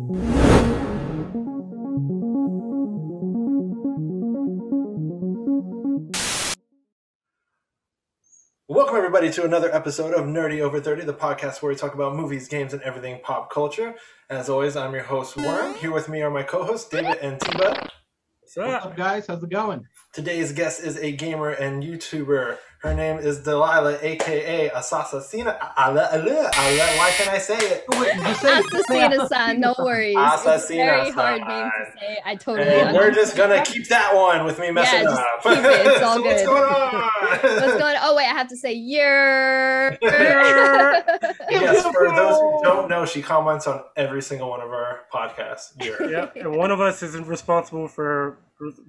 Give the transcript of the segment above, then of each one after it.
Welcome everybody to another episode of NerdyOver30, the podcast where we talk about movies, games, and everything pop culture. As always, I'm your host, Worm. Here with me are my co-hosts, David and Tiba. What's up, guys? How's it going? Today's guest is a gamer and YouTuber. Her name is Delilah, aka Assassina. Why can't I say it? Assassina-San, no worries. It's a very hard name to say. I totally understand. We're just going to keep that one with me messing up. Keep it. It's all so good. What's going on? What's going on? Oh, wait, I have to say, Yes, for those who don't know, she comments on every single one of our podcasts. Yeah, and one of us isn't responsible for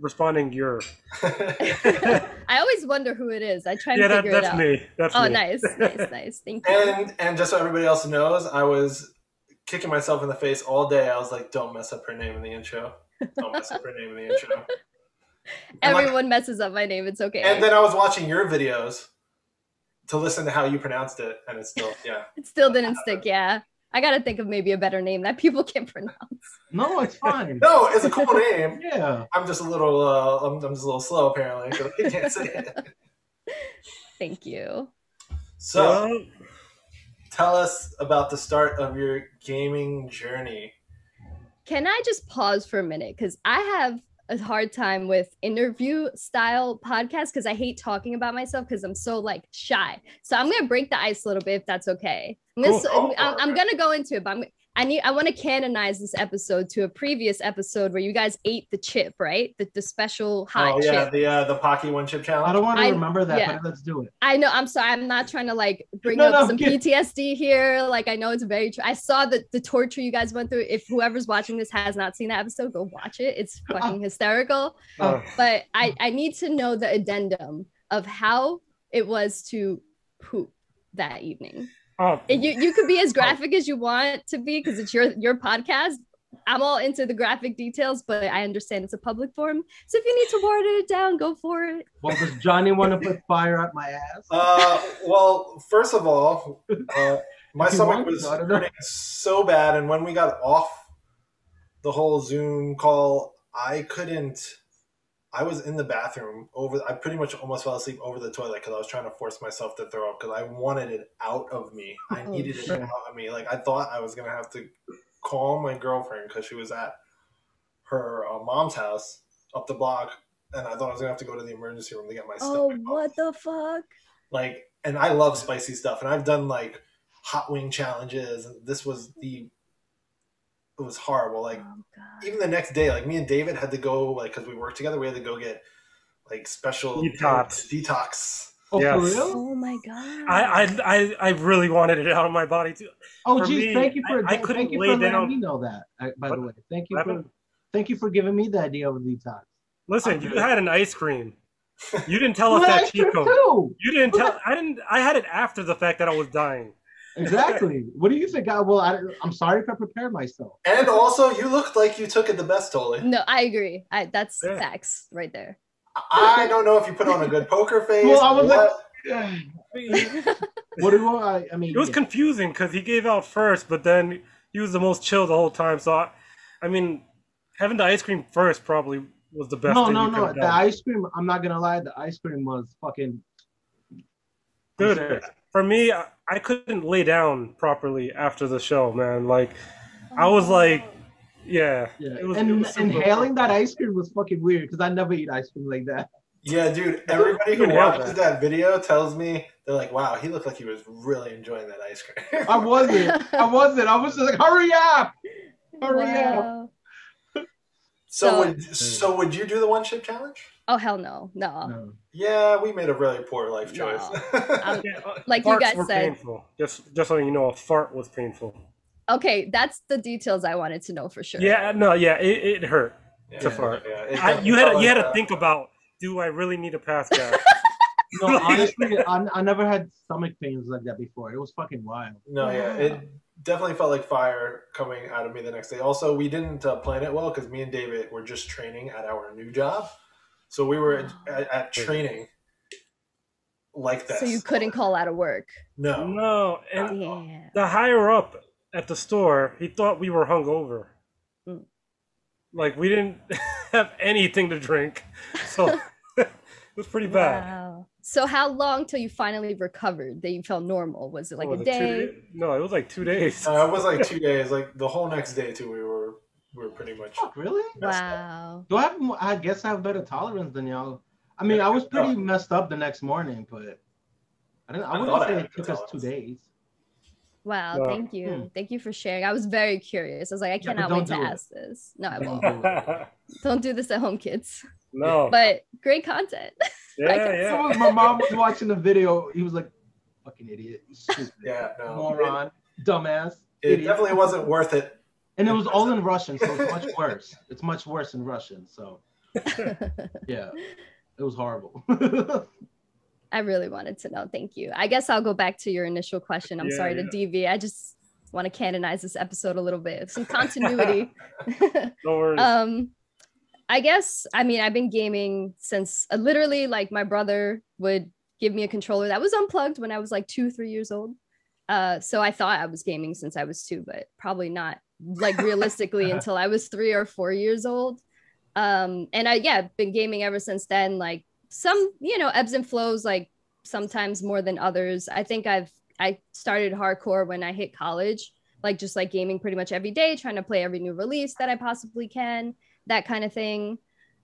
responding "yer." I always wonder who it is. I try to figure it out. That's me. Nice. Thank you. And just so everybody else knows, I was kicking myself in the face all day. I was like, don't mess up her name in the intro. Don't mess up her name in the intro. Everyone messes up my name. It's okay. And then I was watching your videos to listen to how you pronounced it, and it still didn't stick, yeah. I gotta think of maybe a better name that people can pronounce. No, it's fine. No, it's a cool name. Yeah. I'm just a little I'm just a little slow apparently, because I can't say it. Thank you. So tell us about the start of your gaming journey. Can I just pause for a minute? Because I have a hard time with interview style podcasts because I hate talking about myself because I'm so like shy. So I'm gonna break the ice a little bit if that's okay. I'm gonna go into it, but I want to canonize this episode to a previous episode where you guys ate the chip, right? The special hot chip. The Pocky One Chip Challenge. I don't want to remember that, but let's do it. I know. I'm sorry. I'm not trying to like bring up some PTSD here. Like I know it's very true. I saw the torture you guys went through. If whoever's watching this has not seen that episode, go watch it. It's fucking hysterical. But I need to know the addendum of how it was to poop that evening. You could be as graphic as you want to be because it's your podcast. I'm all into the graphic details, but I understand it's a public forum. So if you need to water it down, go for it. Well, does Johnny want to put fire at my ass? Well, first of all, my stomach was hurting so bad, and when we got off the whole Zoom call, I was in the bathroom I pretty much almost fell asleep over the toilet because I was trying to force myself to throw up because I wanted it out of me. I needed it out of me. Like I thought I was going to have to call my girlfriend because she was at her mom's house up the block, and I thought I was going to have to go to the emergency room to get my stomach off. What the fuck? Like, and I love spicy stuff, and I've done like hot wing challenges, and this was it was horrible. Like even the next day, like me and David had to go, like, because we worked together, we had to go get like special detox. Oh, yes. For real? Oh my god! I really wanted it out of my body too. Oh, geez, thank you for letting me know that. By the way, thank you for giving me the idea of a detox. Listen, you had an ice cream. You didn't tell us that cheat code. You didn't tell. I had it after the fact that I was dying. Exactly. What do you think? I'm sorry if I prepared myself. And also, you looked like you took it the best, Toli. No, I agree. That's facts right there. I don't know if you put on a good poker face. Well, I was what do you want? I mean, it was confusing because he gave out first, but then he was the most chill the whole time. So, I mean, having the ice cream first probably was the best. No. The ice cream. I'm not gonna lie. The ice cream was fucking. Dude, for me, I couldn't lay down properly after the show, man. Like, I was like, yeah. It was inhaling that ice cream was fucking weird because I never eat ice cream like that. Yeah, dude. Everybody who watches that video tells me they're like, "Wow, he looked like he was really enjoying that ice cream." I wasn't. I was just like, "Hurry up! Hurry up!" So would you do the one chip challenge? Oh hell no. Yeah, we made a really poor life choice. Like Farts you guys were said, painful. Just so you know, a fart was painful. Okay, that's the details I wanted to know for sure. Yeah, it hurt to fart. Yeah, you had to think about, do I really need a pass gas? No, honestly, I never had stomach pains like that before. It was fucking wild. No, yeah, it definitely felt like fire coming out of me the next day. Also, we didn't plan it well because me and David were just training at our new job. So we were at training like this. So you couldn't call out of work? No. And the higher up at the store, he thought we were hungover. Like we didn't have anything to drink, so it was pretty bad. Wow. So how long till you finally recovered that you felt normal? Was it like a day? No, it was like 2 days. It was like 2 days. Like the whole next day too, we were pretty much. Oh, really? Wow. Do I have? I guess I have better tolerance than y'all. I mean, I was pretty messed up the next morning, but I wouldn't say it took us 2 days. Wow, no. Thank you. Thank you for sharing. I was very curious. I was like, I cannot wait to ask this. No, I won't. Don't do this at home, kids. No. But great content. Yeah. My mom was watching the video. He was like, fucking idiot. Yeah, no. Moron. Dumbass. It definitely wasn't worth it. And it was all in Russian, so it's much worse. It's much worse in Russian, so. Yeah, it was horrible. I really wanted to know. Thank you. I guess I'll go back to your initial question. I'm sorry to deviate. I just want to canonize this episode a little bit. Some continuity. No worries. I guess, I mean, I've been gaming since literally like my brother would give me a controller that was unplugged when I was like 2-3 years old. So I thought I was gaming since I was 2, but probably not like realistically until I was 3 or 4 years old. And I've been gaming ever since then. Like some, ebbs and flows, like sometimes more than others. I think I started hardcore when I hit college, like just like gaming pretty much every day, trying to play every new release that I possibly can, that kind of thing.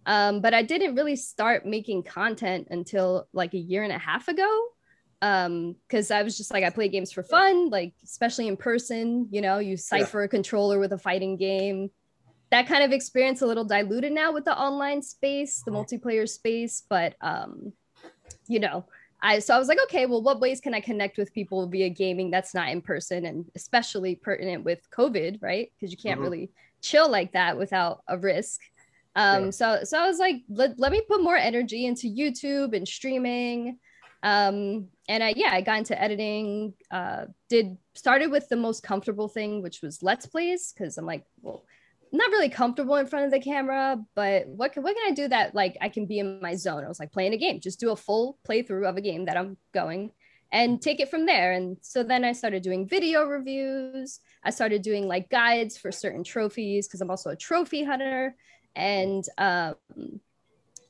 But I didn't really start making content until like 1.5 years ago. Because I was just like, I play games for fun, like especially in person, you cipher a controller with a fighting game. That kind of experience a little diluted now with the online space, the multiplayer space. But, so I was like, okay, well, what ways can I connect with people via gaming that's not in person, and especially pertinent with COVID, right? Because you can't really chill like that without a risk. So I was like, let me put more energy into YouTube and streaming. And I got into editing, started with the most comfortable thing, which was Let's Plays. Cause I'm like, well, I'm not really comfortable in front of the camera, but what can I do that like I can be in my zone? I was like playing a game, just do a full playthrough of a game that I'm going and take it from there. And so then I started doing video reviews. I started doing like guides for certain trophies, cause I'm also a trophy hunter, and,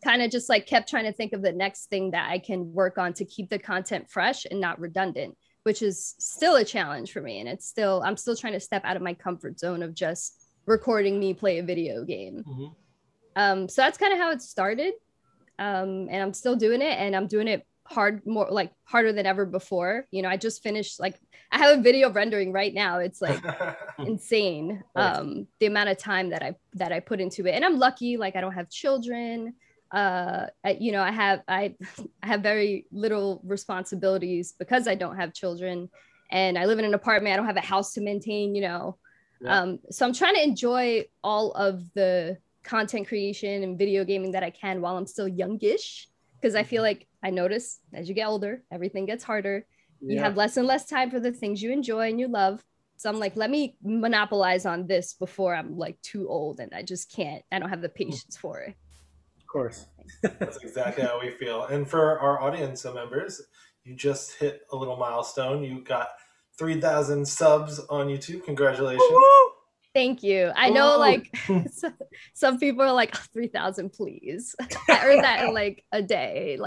kind of just like kept trying to think of the next thing that I can work on to keep the content fresh and not redundant, which is still a challenge for me. And I'm still trying to step out of my comfort zone of just recording me play a video game. So that's kind of how it started. And I'm still doing it, and I'm doing it harder than ever before. I just finished, like, I have a video rendering right now. It's like insane. The amount of time that I put into it. And I'm lucky, like I don't have children. I have very little responsibilities because I don't have children, and I live in an apartment. I don't have a house to maintain, so I'm trying to enjoy all of the content creation and video gaming that I can while I'm still youngish, because I feel like I notice as you get older, everything gets harder. You have less and less time for the things you enjoy and you love. So I'm like, let me monopolize on this before I'm like too old and I don't have the patience for it. Of course. That's exactly how we feel. And for our audience members, you just hit a little milestone. You got 3,000 subs on YouTube. Congratulations. Woo-hoo! Thank you. I know, like, some people are like, 3,000, please. I earned that in like a day.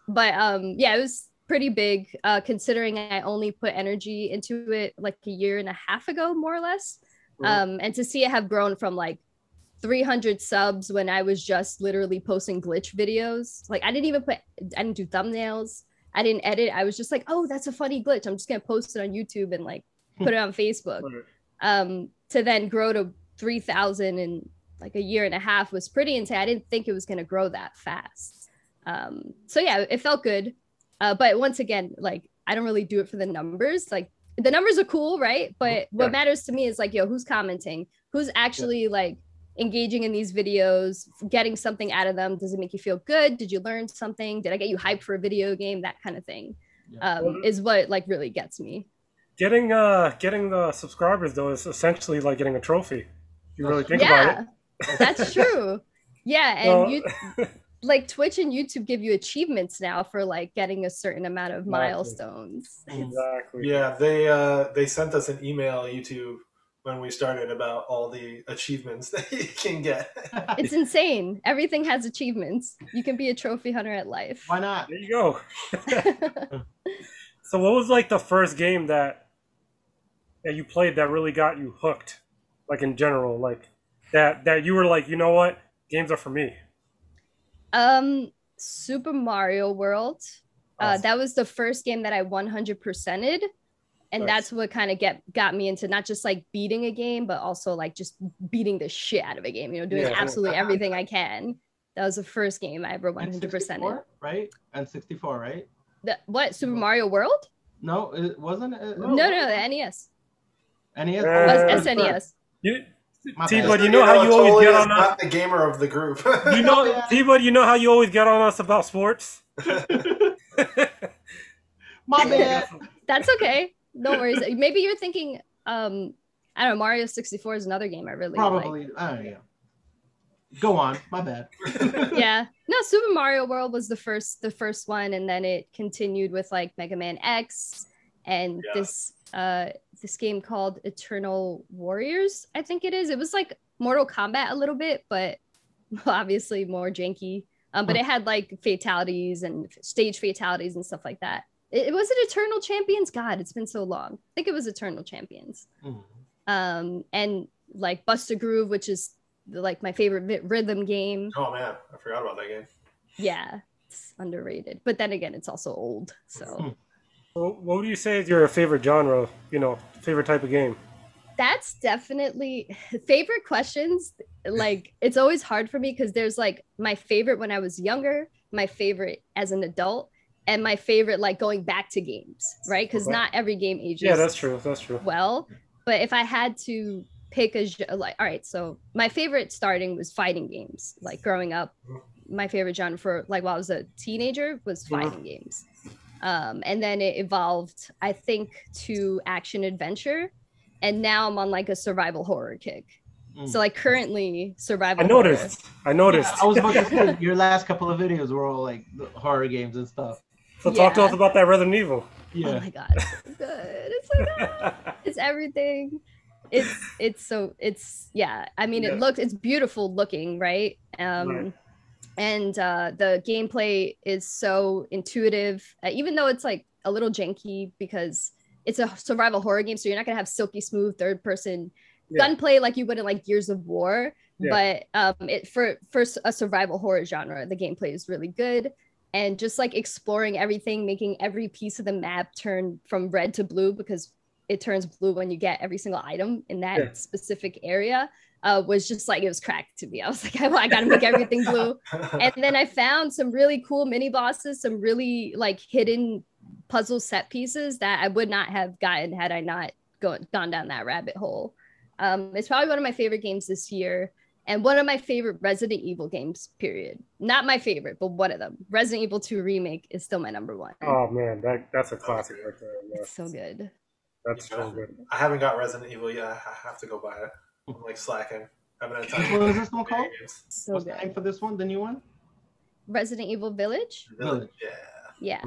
But it was pretty big, considering I only put energy into it like 1.5 years ago, more or less. And to see it have grown from like 300 subs when I was just literally posting glitch videos. Like I didn't do thumbnails. I didn't edit. I was just like, oh, that's a funny glitch. I'm just going to post it on YouTube and like put it on Facebook. To then grow to 3,000 in like 1.5 years was pretty insane. I didn't think it was going to grow that fast. It felt good. But once again, like I don't really do it for the numbers. Like the numbers are cool, right? But what matters to me is like, who's commenting? Who's actually like engaging in these videos, getting something out of them? Does it make you feel good? Did you learn something? Did I get you hyped for a video game? That kind of thing is what like really gets me. Getting the subscribers though is essentially like getting a trophy. If you really think about it. That's true. Yeah, and like Twitch and YouTube give you achievements now for like getting a certain amount of milestones. Exactly. Yeah, they sent us an email, YouTube, when we started about all the achievements that you can get. It's insane. Everything has achievements. You can be a trophy hunter at life. Why not? There you go. So what was like the first game that you played that really got you hooked? Like in general, like that you were like, you know what? Games are for me. Super Mario World. That was the first game that I 100%ed. And that's what kind of got me into not just like beating a game, but also like just beating the shit out of a game, you know, doing absolutely everything I can. That was the first game I ever 100%ed. Right? And 64, right? What? Super Mario World? No, it wasn't. No, the NES. NES? SNES. T-Bud, you know how you always get on us. Not the gamer of the group. T-Bud, you know how you always get on us about sports? My bad. That's okay. No worries. Maybe you're thinking, I don't know, Mario 64 is another game I really probably like. Go on. My bad. Yeah. No, Super Mario World was the first one, and then it continued with like Mega Man X and this game called Eternal Warriors, I think it is. It was like Mortal Kombat a little bit, but obviously more janky. But it had like fatalities and stage fatalities and stuff like that. It was it Eternal Champions? God, it's been so long. I think it was Eternal Champions. And like Buster Groove, which is like my favorite rhythm game. Oh man, I forgot about that game. Yeah, it's underrated. But then again, it's also old. So what would you say is your favorite genre, you know, favorite type of game? That's definitely favorite questions. Like it's always hard for me because there's like my favorite when I was younger, my favorite as an adult, and my favorite like going back to games, right? Because not every game ages. Yeah, that's true. That's true. Well, but if I had to pick like, all right, so my favorite starting was fighting games. Like growing up, my favorite genre for like while I was a teenager was fighting games. And then it evolved, I think, to action adventure. And now I'm on like a survival horror kick. So like currently survival horror. I noticed. Yeah, I was about to say your last couple of videos were all like horror games and stuff. So talk to us about that Resident Evil. Yeah. Oh my god, it's so good. It's so good. It's everything. It's I mean it's beautiful looking, right? And the gameplay is so intuitive, even though it's like a little janky because it's a survival horror game, so you're not gonna have silky smooth third person gunplay like you would in like Gears of War. But for a survival horror genre, the gameplay is really good. And just like exploring everything, making every piece of the map turn from red to blue because it turns blue when you get every single item in that specific area, was just like, it was cracked to me. I was like, I gotta make everything blue. And then I found some really cool mini bosses, some really like hidden puzzle set pieces that I would not have gotten had I not gone down that rabbit hole. It's probably one of my favorite games this year. And one of my favorite Resident Evil games, period. Not my favorite, but one of them. Resident Evil 2 Remake is still my number one. Oh, man, that's a classic right there. Yeah. It's so good. That's so good. I haven't got Resident Evil yet. I have to go buy it. I'm like slacking. I haven't had time. What is this one called? So What's good. the name for this one, the new one? Resident Evil Village? Village, yeah.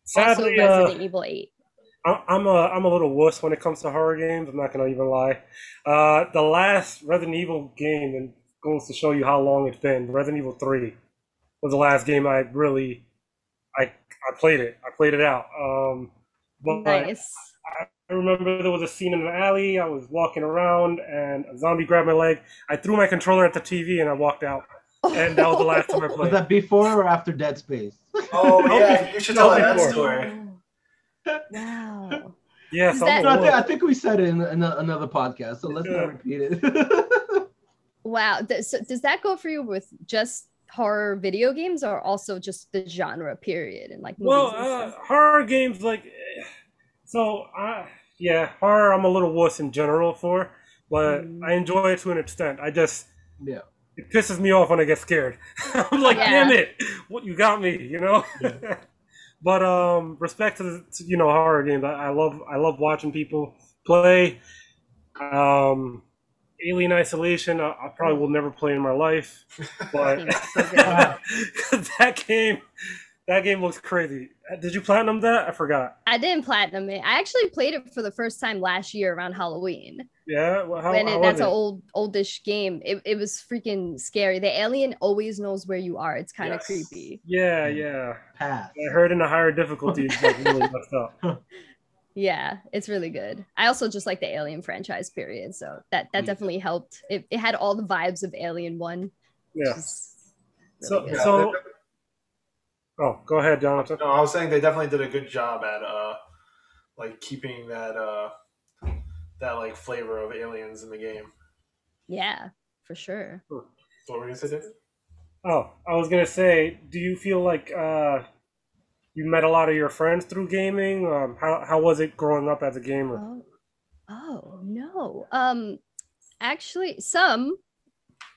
Sadly, also Resident Evil 8. I'm a little wuss when it comes to horror games. I'm not gonna even lie. The last Resident Evil game, and goes to show you how long it's been. Resident Evil 3 was the last game I played it. I played it out. But nice. I remember there was a scene in the alley. I was walking around, and a zombie grabbed my leg. I threw my controller at the TV, and I walked out. And that was the last time I played. Was that before or after Dead Space? Oh yeah, you should tell that story. Wow. Yes, I think we said it in another podcast, so let's not repeat it. Wow. So does that go for you with just horror video games, or also just the genre period and like movies and stuff? Horror games horror I'm a little wuss in general for, but I enjoy it to an extent. It pisses me off when I get scared. I'm like, damn it, what you got me, you know? Yeah. But respect to the horror games. I love watching people play. Alien Isolation, I probably will never play in my life, but that game looks crazy. Did you platinum that? I forgot. I didn't platinum it. I actually played it for the first time last year around Halloween. Yeah, well, how that's an oldish game. It was freaking scary. The alien always knows where you are. It's kind of creepy. Yeah. Pass. I heard in a higher difficulty it's like really messed up. Yeah, it's really good. I also just like the Alien franchise, period. So that definitely helped. It had all the vibes of Alien 1. Yeah. Really oh, go ahead, Jonathan. No, I was saying they definitely did a good job at like keeping that like flavor of aliens in the game. Yeah, for sure. What were you gonna say, David? Oh, I was gonna say, do you feel like you met a lot of your friends through gaming? How was it growing up as a gamer? Oh no. Actually, some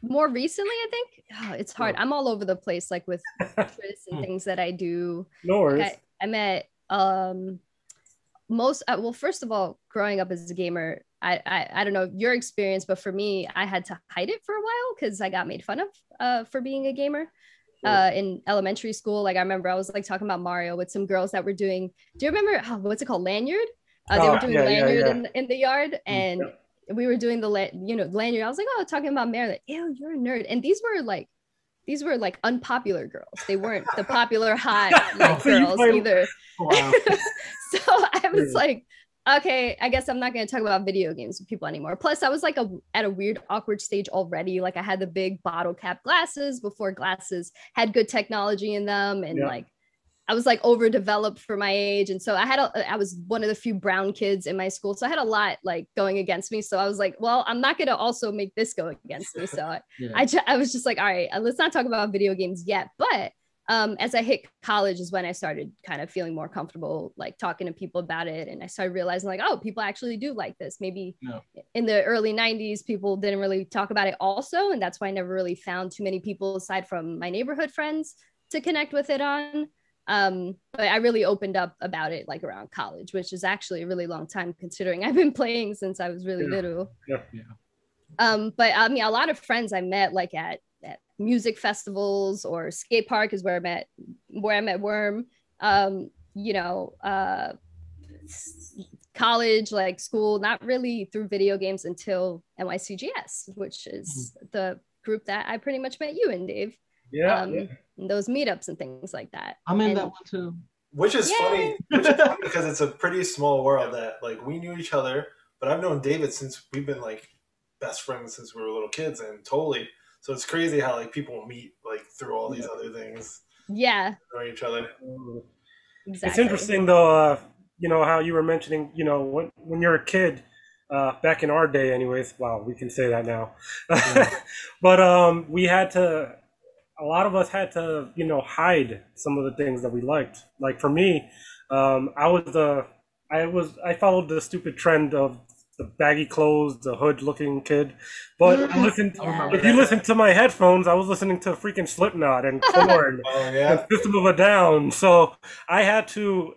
more recently, I think. Oh, it's hard. I'm all over the place, like with interests and things that I do. No worries. Like I met most. Well, first of all, growing up as a gamer, I don't know your experience, but for me, I had to hide it for a while because I got made fun of for being a gamer. In elementary school, like I remember I was like talking about Mario with some girls that were doing. Do you remember what's it called, lanyard? They were doing lanyard in the yard, and we were doing the lanyard. I was like, oh, talking about Mario, like, ew, you're a nerd. And these were like unpopular girls. They weren't the popular hot like girls either. Wow. So I was like, okay, I guess I'm not going to talk about video games with people anymore. Plus, I was like at a weird, awkward stage already. Like I had the big bottle cap glasses before glasses had good technology in them. And like, I was like overdeveloped for my age. And so I was one of the few brown kids in my school. So I had a lot like going against me. So I was like, well, I'm not going to also make this go against me. So I was just like, all right, let's not talk about video games yet. But as I hit college is when I started kind of feeling more comfortable, like talking to people about it. And I started realizing like, oh, people actually do like this. Maybe in the early 90s, people didn't really talk about it also. And that's why I never really found too many people aside from my neighborhood friends to connect with it on. But I really opened up about it like around college, which is actually a really long time considering I've been playing since I was really little. But I mean, a lot of friends I met like at music festivals or skate park is where I met Worm. College, like school, not really through video games until NYCGS, which is the group that I pretty much met you in, Dave. Those meetups and things like that. I'm in that one too. Which is funny because it's a pretty small world that like we knew each other, but I've known David since we've been like best friends since we were little kids, and totally. So it's crazy how like people meet like through all these other things. Yeah. Know each other. Exactly. It's interesting though, how you were mentioning, when you're a kid, back in our day anyways, wow, we can say that now. But a lot of us had to, hide some of the things that we liked. Like for me, I followed the stupid trend of the baggy clothes, the hood-looking kid. But if you listen to my headphones, I was listening to freaking Slipknot and Korn and System of a Down. So I had to,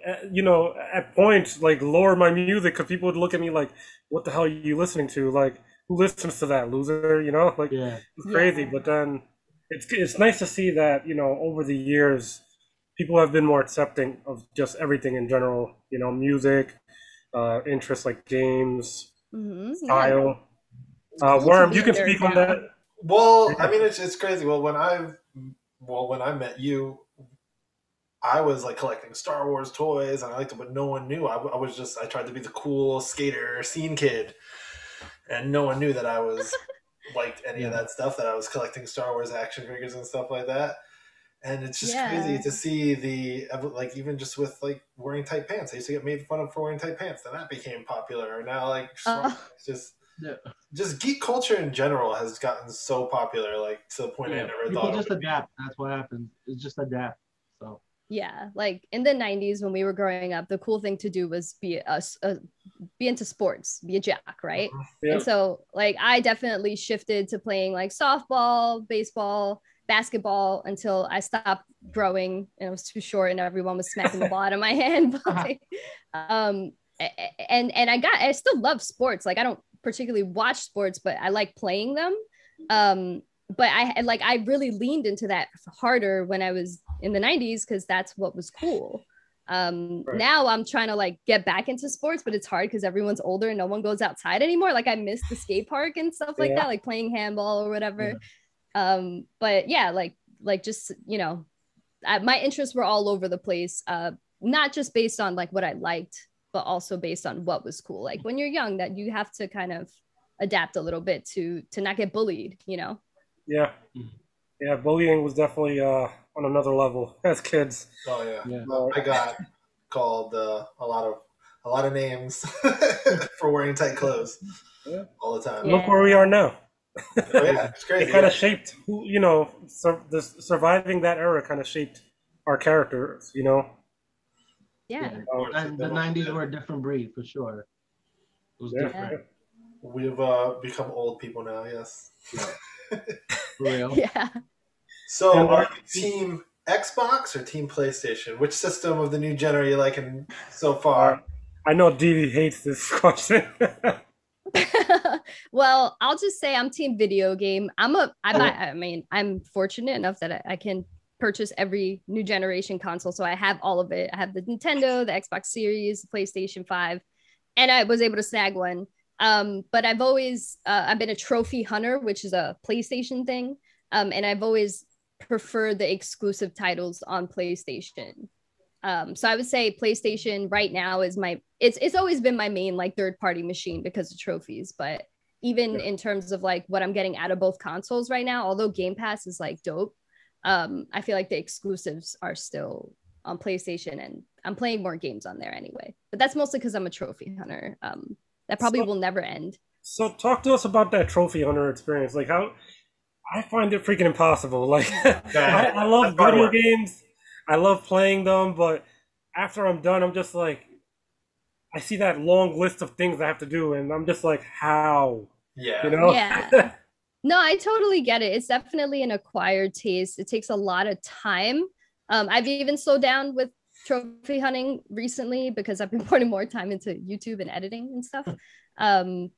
at points, like, lower my music because people would look at me like, what the hell are you listening to? Like, who listens to that, loser? It's crazy. But then it's nice to see that, over the years, people have been more accepting of just everything in general, music, interests like games, style. Worm, you can speak on that. Well, I mean, it's crazy. Well, when I met you, I was like collecting Star Wars toys, and I liked it, but no one knew. I tried to be the cool skater scene kid, and no one knew that I was liked any of that stuff. That I was collecting Star Wars action figures and stuff like that. And it's just crazy to see like even just with like wearing tight pants. I used to get made fun of for wearing tight pants, then that became popular. And now like just geek culture in general has gotten so popular, like to the point I never thought. People just adapt. That's what happens. It's just adapt. So like in the 90s when we were growing up, the cool thing to do was be into sports, be a jock, right? And so like I definitely shifted to playing like softball, baseball, basketball until I stopped growing and I was too short and everyone was smacking the ball out of my hand. But, and I still love sports. Like I don't particularly watch sports, but I like playing them. But I really leaned into that harder when I was in the 90s because that's what was cool. Now I'm trying to like get back into sports, but it's hard because everyone's older and no one goes outside anymore. Like I miss the skate park and stuff like that, like playing handball or whatever. But yeah, like just, you know, my interests were all over the place, not just based on like what I liked, but also based on what was cool. Like when you're young, that you have to kind of adapt a little bit to not get bullied, you know? Yeah. Yeah, bullying was definitely on another level as kids. Oh yeah. I got called a lot of names for wearing tight clothes all the time. Look where we are now. Oh yeah, it's crazy. It kind of shaped who, you know, surviving that era kind of shaped our characters, you know. Yeah. And the 90s were a different breed for sure. It was different. We've become old people now, yes. For real. Yeah. So are you team Xbox or team PlayStation? Which system of the new gen are you liking so far? I know Dee hates this question. Well, I'll just say I'm team video game. I mean, I'm fortunate enough that I can purchase every new generation console. So I have all of it. I have the Nintendo, the Xbox Series, the PlayStation 5, and I was able to snag one. But I've always, I've been a trophy hunter, which is a PlayStation thing. And I've always preferred the exclusive titles on PlayStation. So I would say PlayStation right now is it's always been my main like third party machine because of trophies. But even in terms of like what I'm getting out of both consoles right now, although Game Pass is like dope, I feel like the exclusives are still on PlayStation, and I'm playing more games on there anyway. But that's mostly because I'm a trophy hunter. That probably will never end. So talk to us about that trophy hunter experience. Like how I find it freaking impossible. Like I love video games. I love playing them, but after I'm done, I'm just like, I see that long list of things I have to do, and I'm just like, how? Yeah. You know? Yeah. No, I totally get it. It's definitely an acquired taste. It takes a lot of time. I've even slowed down with trophy hunting recently because I've been putting more time into YouTube and editing and stuff.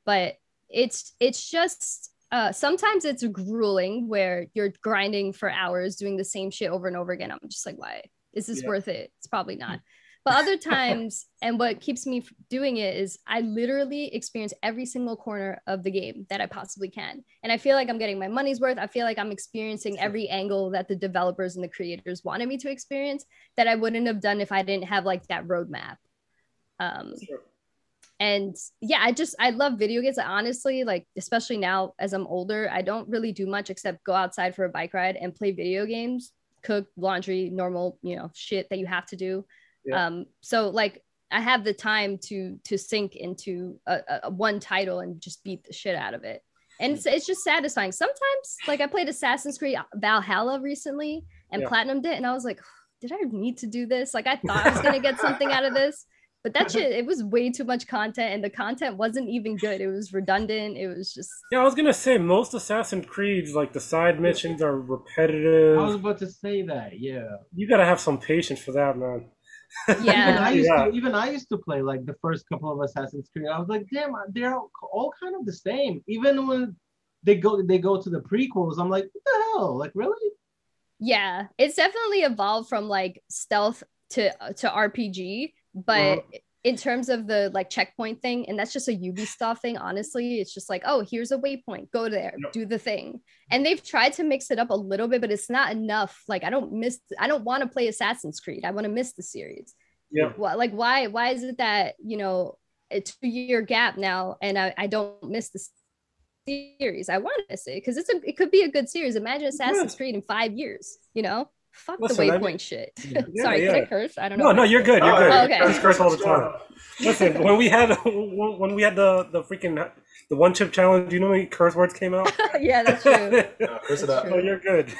But it's just sometimes it's grueling where you're grinding for hours doing the same shit over and over again. I'm just like, why is this worth it? It's probably not. But other times, and what keeps me doing it is I literally experience every single corner of the game that I possibly can. And I feel like I'm getting my money's worth. I feel like I'm experiencing every angle that the developers and the creators wanted me to experience that I wouldn't have done if I didn't have like that roadmap. And yeah, I love video games. I honestly, like, especially now as I'm older, I don't really do much except go outside for a bike ride and play video games, cook, laundry, normal, you know, shit that you have to do. So like I have the time to sink into a one title and just beat the shit out of it. And it's just satisfying. Sometimes like I played Assassin's Creed Valhalla recently and platinumed it. And I was like, did I need to do this? Like I thought I was going to get something out of this, but that shit, it was way too much content and the content wasn't even good. It was redundant. It was just. Yeah, I was going to say most Assassin's Creeds, like the side missions are repetitive. I was about to say that. Yeah. You got to have some patience for that, man. Yeah, even I used to play like the first couple of Assassin's Creed. I was like, damn, they're all kind of the same. Even when they go to the prequels, I'm like, what the hell? Like, really? Yeah, it's definitely evolved from like stealth to RPG, but in terms of the like checkpoint thing, and that's just a Ubisoft thing, honestly, it's just like, oh, here's a waypoint, go there, do the thing. And they've tried to mix it up a little bit, but it's not enough. Like I don't want to play Assassin's Creed. I want to miss the series. Yeah. Well, like why is it that, you know, a 2-year gap now and I don't miss the series? I want to miss it because it could be a good series. Imagine Assassin's Creed in 5 years, you know? Fuck the waypoint shit. Sorry, can I curse? I don't know. No, you're good. You're good. Oh, okay. I curse all the time. Listen, when we had the freaking the one chip challenge, do you know how many curse words came out? Yeah, that's true. Curse it up. Oh, you're good.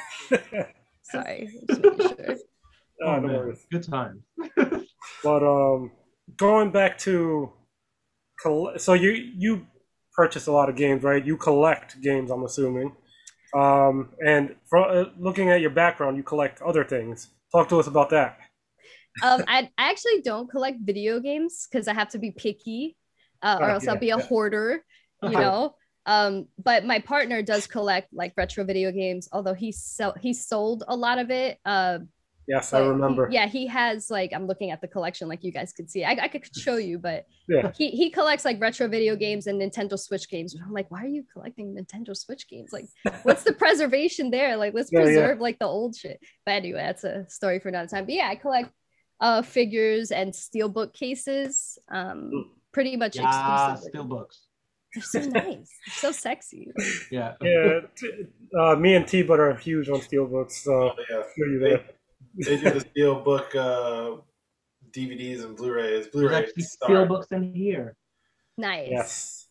Sorry, just making sure. Oh, no worries. Good time. But going back to, so you purchase a lot of games, right? You collect games, I'm assuming. And from looking at your background, you collect other things. Talk to us about that. I actually don't collect video games because I have to be picky, or else I'll be a hoarder, you know. But my partner does collect like retro video games, although he sold a lot of it. Yes, but I remember. He has like, I'm looking at the collection, like you guys could see. I could show you, but he collects like retro video games and Nintendo Switch games. I'm like, why are you collecting Nintendo Switch games? Like, what's the preservation there? Like, let's preserve like the old shit. But anyway, that's a story for another time. But yeah, I collect figures and steelbook cases. Pretty much exclusively. Steelbooks. They're so nice. They're so sexy. Yeah. Me and T-Butt are huge on steelbooks, so they do the steelbook DVDs and Blu-rays. Steelbooks in here. Nice. Yes.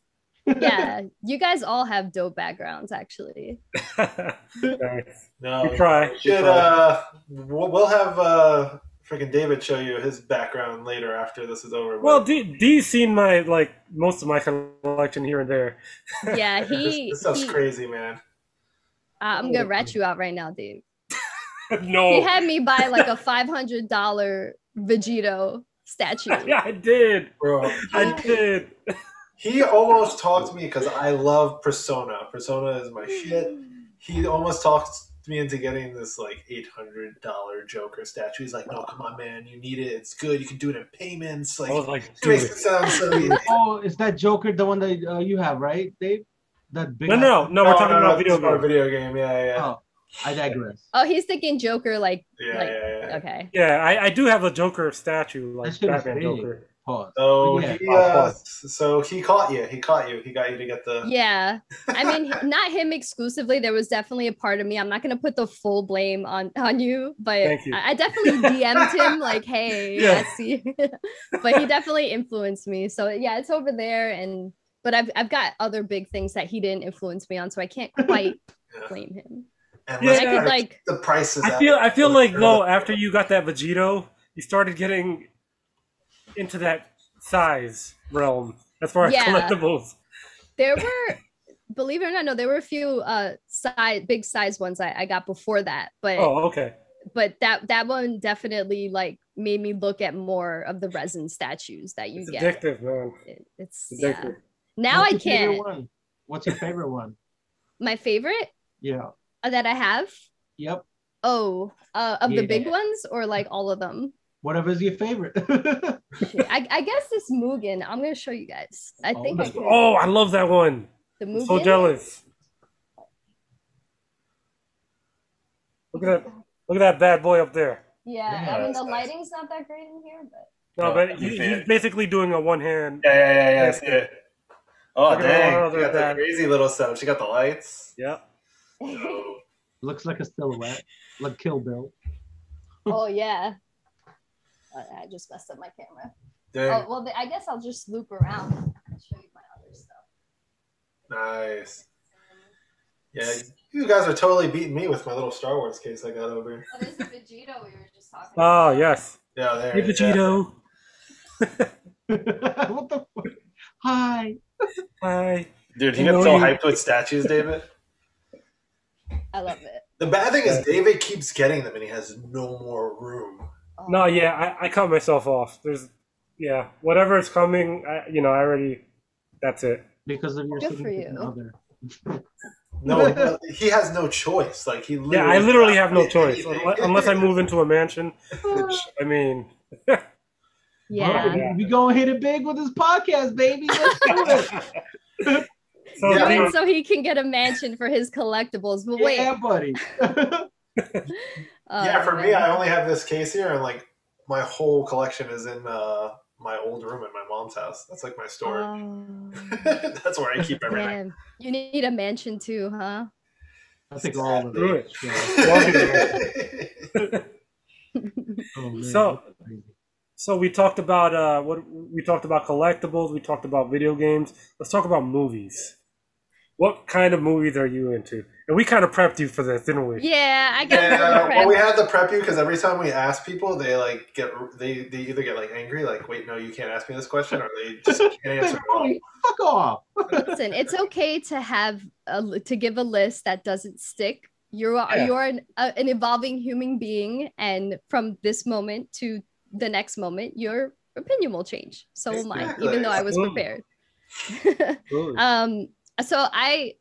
Yeah, you guys all have dope backgrounds, actually. Nice. No, we try. We'll have freaking David show you his background later after this is over. Well, D's seen my most of my collection here and there. Yeah, this stuff's crazy, man. I'm gonna rat you out right now, Dave. No, he had me buy like a $500 Vegito statue. Yeah, I did, bro. I did. He almost talked to me because I love Persona. Persona is my shit. He almost talked me into getting this like $800 Joker statue. He's like, "No, come on, man, you need it. It's good. You can do it in payments." Like, I was like, it makes it sound so easy. Oh, is that Joker the one that you have, right, Dave? That big. No, we're talking about video game. Yeah. Oh, I digress. Oh, he's thinking Joker, like. Yeah. Okay. Yeah, I do have a Joker statue, like Batman Joker. Pause. So he caught you. He got you to get the. Yeah, I mean, not him exclusively. There was definitely a part of me. I'm not gonna put the full blame on you, but I definitely DM'd him like, "Hey, I see," but he definitely influenced me. So yeah, it's over there, but I've got other big things that he didn't influence me on, so I can't quite blame him. And I could, like the prices. I feel like though after you got that Vegito, you started getting into that size realm as far as collectibles. There were, believe it or not, there were a few big size ones I got before that, but but that one definitely like made me look at more of the resin statues that you get. Addictive, man. It's addictive. Now I can't. What's your favorite one? My favorite? Yeah. That I have? Yep. Oh, of the big ones or like all of them? Whatever's your favorite. I guess this Mugen. I'm gonna show you guys. I think. I love that one. The Mugen. I'm so jealous. Look at that bad boy up there. Yeah, I mean the lighting's not that great in here, but. No, but he's basically doing a one hand. Yeah. I see it. Oh dang! She got that crazy little setup. She got the lights. Yeah. Looks like a silhouette, like Kill Bill. Oh yeah. I just messed up my camera. Dang. Oh, well, I guess I'll just loop around and show you my other stuff. Nice. Yeah, you guys are totally beating me with my little Star Wars case I got over here. Oh, there's the Vegito we were just talking about. Oh, yes. Yeah, there. Hey, Vegito. What the fuck? Hi. Hi. Dude, he gets so hyped with statues, David. I love it. The bad thing is David keeps getting them and he has no more room. No, yeah, I cut myself off. Whatever is coming, that's it. Because of your significant other. No, he has no choice. Like I literally have no choice unless I move into a mansion. Which I mean, yeah, we gonna hit it big with this podcast, baby. Let's do it. So he can get a mansion for his collectibles. But wait, buddy. For me, I only have this case here, and like my whole collection is in my old room at my mom's house. That's like my storage. That's where I keep everything. Man, you need a mansion too, huh? I think all of it. So we talked about collectibles. We talked about video games. Let's talk about movies. What kind of movies are you into? And we kind of prepped you for this, didn't we? Yeah, I got well, we had to prep you because every time we ask people, they like they either get like angry, like, wait, no, you can't ask me this question, or they just can't answer. Fuck off. Listen, it's okay to have to give a list that doesn't stick. You're an evolving human being, and from this moment to the next moment, your opinion will change. So will mine, even though I was prepared. So I'm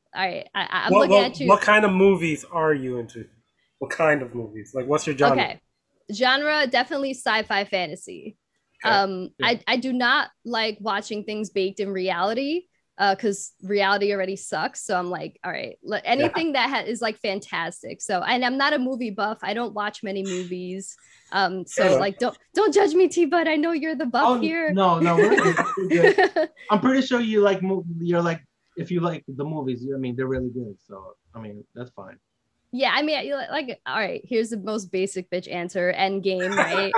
looking at you. What kind of movies are you into? What kind of movies? Like, what's your genre? Okay. Genre definitely sci-fi fantasy. I do not like watching things baked in reality because reality already sucks. So I'm like, all right, anything that is like fantastic. So, and I'm not a movie buff. I don't watch many movies. So like, don't judge me, T-Bud. I know you're the buff here. No, we're good. I'm pretty sure you like you're like, if you like the movies, I mean, they're really good. So I mean, that's fine. Yeah, I mean, like, all right, here's the most basic bitch answer. Endgame, right?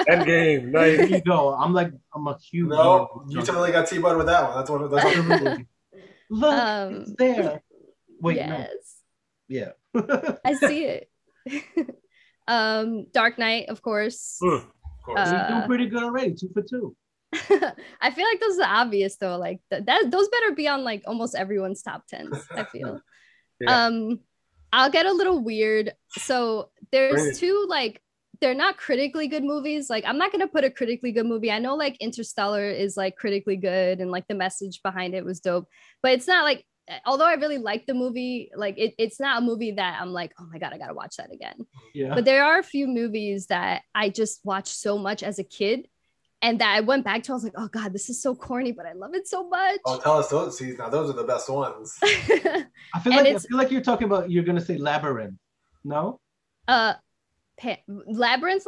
Endgame, nice. There you go. I'm a huge. No, you totally got T-Bud with that one. That's one. That's one. Look, it's there. Wait, yes. No. Yeah. I see it. Dark Knight, of course. Of course. You're doing pretty good already. 2 for 2. I feel like those are obvious though. Like those better be on like almost everyone's top 10s. I feel. Yeah. I'll get a little weird. So there's two, like, they're not critically good movies. Like, I'm not going to put a critically good movie. I know like Interstellar is like critically good and like the message behind it was dope, but it's not like, although I really like the movie, like it's not a movie that I'm like, oh my God, I got to watch that again. Yeah. But there are a few movies that I just watched so much as a kid and that I went back to. I was like, oh God, this is so corny, but I love it so much. Oh, tell us those. See, now those are the best ones. I feel like you're talking about, you're gonna say Labyrinth. No. Labyrinth.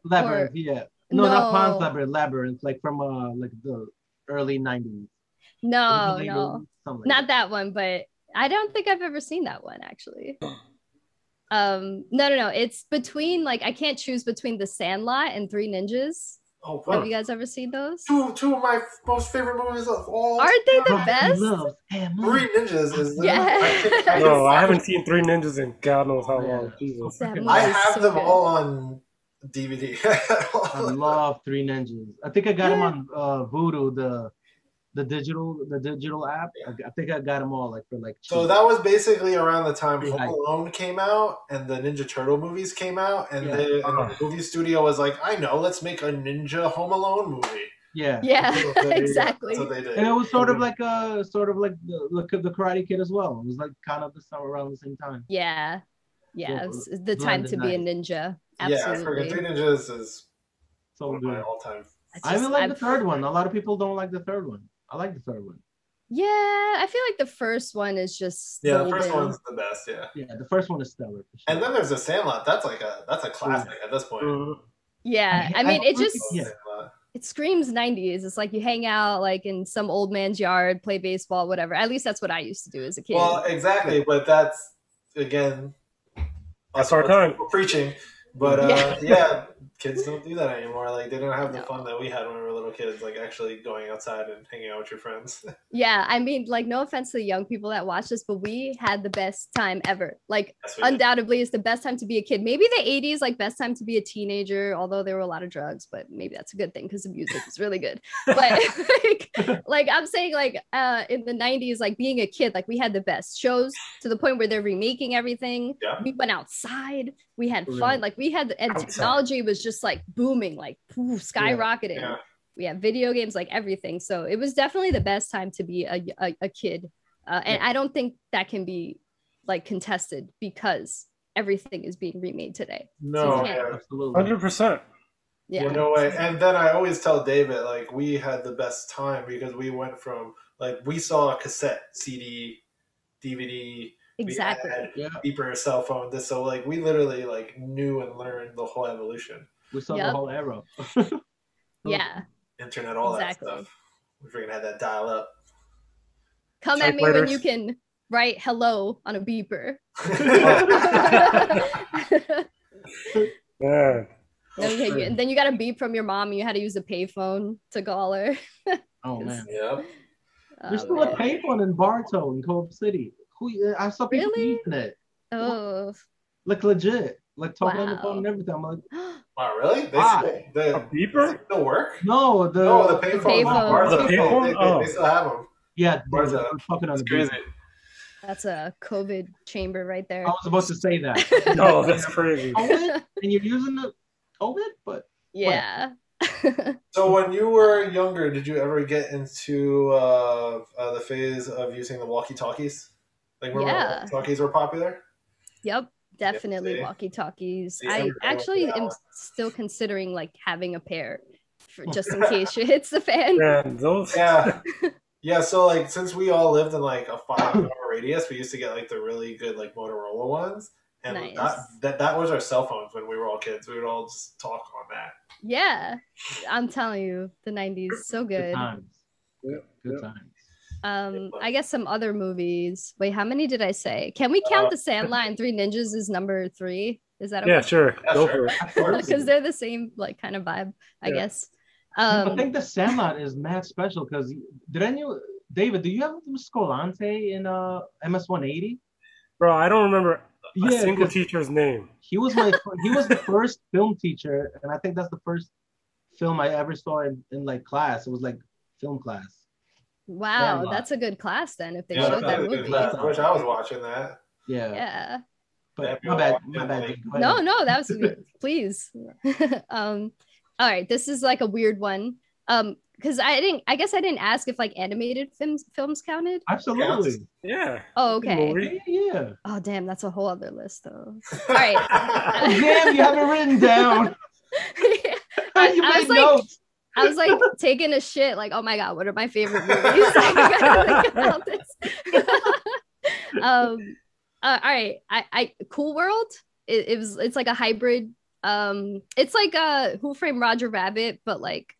Labyrinth, yeah. No, not Pan's Labyrinth. Labyrinth, like from like the early 90s. No, not that one. But I don't think I've ever seen that one actually. No. It's between, like, I can't choose between The Sandlot and Three Ninjas. Oh, have you guys ever seen those? Two of my most favorite movies of all. Aren't they the best? Three Ninjas is. No, I haven't seen Three Ninjas in God knows how long. Jesus. I have them all on DVD. I love Three Ninjas. I think I got them on Voodoo, the digital app. I think I got them all like for like. So that was basically around the time Home Alone came out and the Ninja Turtle movies came out, and the movie studio was like, I know, let's make a Ninja Home Alone movie. Yeah, exactly. That's what they did. And it was sort of like the Karate Kid as well. It was like kind of around the same time. Yeah, it was the time to be a ninja. Absolutely. Yeah, Three Ninjas is so one of good. my all-time. I even like the third one. A lot of people don't like the third one. I like the third one. Yeah, I feel like the first one is just the first one's the best. Yeah, the first one is stellar. For sure. And then there's The Sandlot. That's a classic at this point. Yeah, I mean, it screams 90s. It's like you hang out like in some old man's yard, play baseball, whatever. At least that's what I used to do as a kid. Well, exactly, but that's again, that's our time preaching. But kids don't do that anymore. Like, they don't have the fun that we had when we were little kids, like actually going outside and hanging out with your friends. Yeah, I mean, like, no offense to the young people that watch this, but we had the best time ever. Like, undoubtedly, it's the best time to be a kid. Maybe the 80s, like, best time to be a teenager, although there were a lot of drugs, but maybe that's a good thing because the music is really good. But like I'm saying, like, in the 90s, like, being a kid, like, we had the best shows to the point where they're remaking everything. Yeah. We went outside. We had fun. Like, we had, and technology was just like booming, like skyrocketing. Yeah. We had video games, like everything. So it was definitely the best time to be a kid. And I don't think that can be like contested because everything is being remade today. No, absolutely. 100%. Yeah. No way. And then I always tell David, like, we had the best time because we went from, like, we saw a cassette, CD, DVD. Exactly. We had beeper, cell phone. So like we literally like knew and learned the whole evolution. We saw the whole era. Yeah. Internet, all that stuff. We freaking had that dial up. Come at me when you can write hello on a beeper. Yeah. And then you got a beep from your mom. You had to use a payphone to call her. Oh man. Yeah. There's still a payphone in Bartow in Cove City. I saw people using it. Oh. Like legit. Like talking on the phone and everything. I'm like, wow, really? A beeper? Still work? No, the payphone. The payphone? They still have them. Yeah, they're talking on the crazy. That's a COVID chamber right there. I was supposed to say that. No, that's crazy. COVID? And you're using the COVID? But yeah. So when you were younger, did you ever get into the phase of using the walkie-talkies? Like, remember when walkie-talkies were popular? Yep. Definitely walkie-talkies. I actually am still considering like having a pair for just in case shit hits the fan. Yeah, so like since we all lived in like a 5-hour radius, we used to get like the really good like Motorola ones. And that was our cell phones when we were all kids. We would all just talk on that. Yeah. I'm telling you, the 90s, so good. Good times. Good times. I guess some other movies. Wait, how many did I say? Can we count The Sandlot and Three Ninjas as number 3? Is that okay? Yeah, sure. Go for it. Because they're the same like kind of vibe, I guess. I think The Sandlot is mad special because David, do you have Scolante in MS-180? Bro, I don't remember a single teacher's name. He was the first film teacher, and I think that's the first film I ever saw in like class. It was like film class. Wow, that's a good class then. If they showed that movie, I wish I was watching that. Yeah. But my bad. No, that was please. All right, this is like a weird one. Because I guess I didn't ask if like animated films counted. Absolutely. Yeah. Oh, okay. Yeah. Oh, damn, that's a whole other list though. All right. Damn, you have it written down. I was like taking a shit, like, oh my god, what are my favorite movies? I gotta think about this. All right, I Cool World. It's like a hybrid. It's like Who Framed Roger Rabbit, but like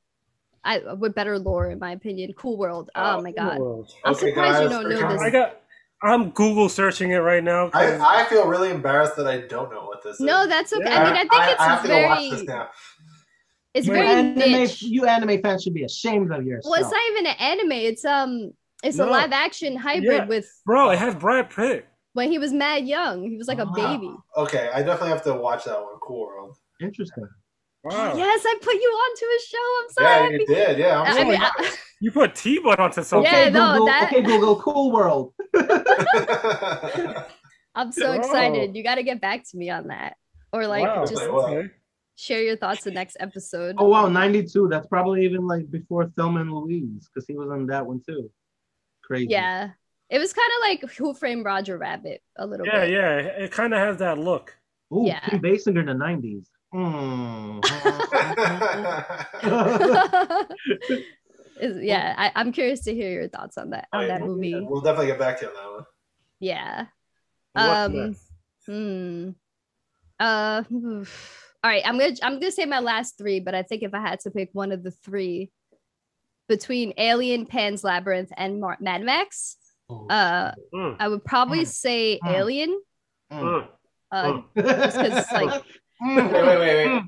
with better lore, in my opinion. Cool World. Oh my god, I'm surprised you don't know this. I'm Google searching it right now. I feel really embarrassed that I don't know what this is. No, that's okay. I mean, I think it's very. Watch this now. It's very niche. You anime fans should be ashamed of yourself. Well, it's not even an anime. It's a live action hybrid with. Bro, it has Brad Pitt. When he was mad young, he was like a baby. Okay, I definitely have to watch that one. Cool World. Interesting. Wow. Yes, I put you onto a show. I'm sorry. Yeah, you did. Yeah, you put T-Butt onto something. Yeah, no, Okay, Google Cool World. I'm so excited. You got to get back to me on that, or like share your thoughts the next episode. Oh wow, 92. That's probably even like before Thelma and Louise, because he was on that one too. Crazy. Yeah, it was kind of like Who Framed Roger Rabbit a little bit. Yeah, it kind of has that look. Ooh, Kim Basinger in the 90s. I'm curious to hear your thoughts on that movie. Yeah, we'll definitely get back to you on that one. Yeah. All right, I'm gonna say my last 3, but I think if I had to pick one of the 3 between Alien, Pan's Labyrinth, and Mad Max, I would probably say Alien. Just because like. Wait.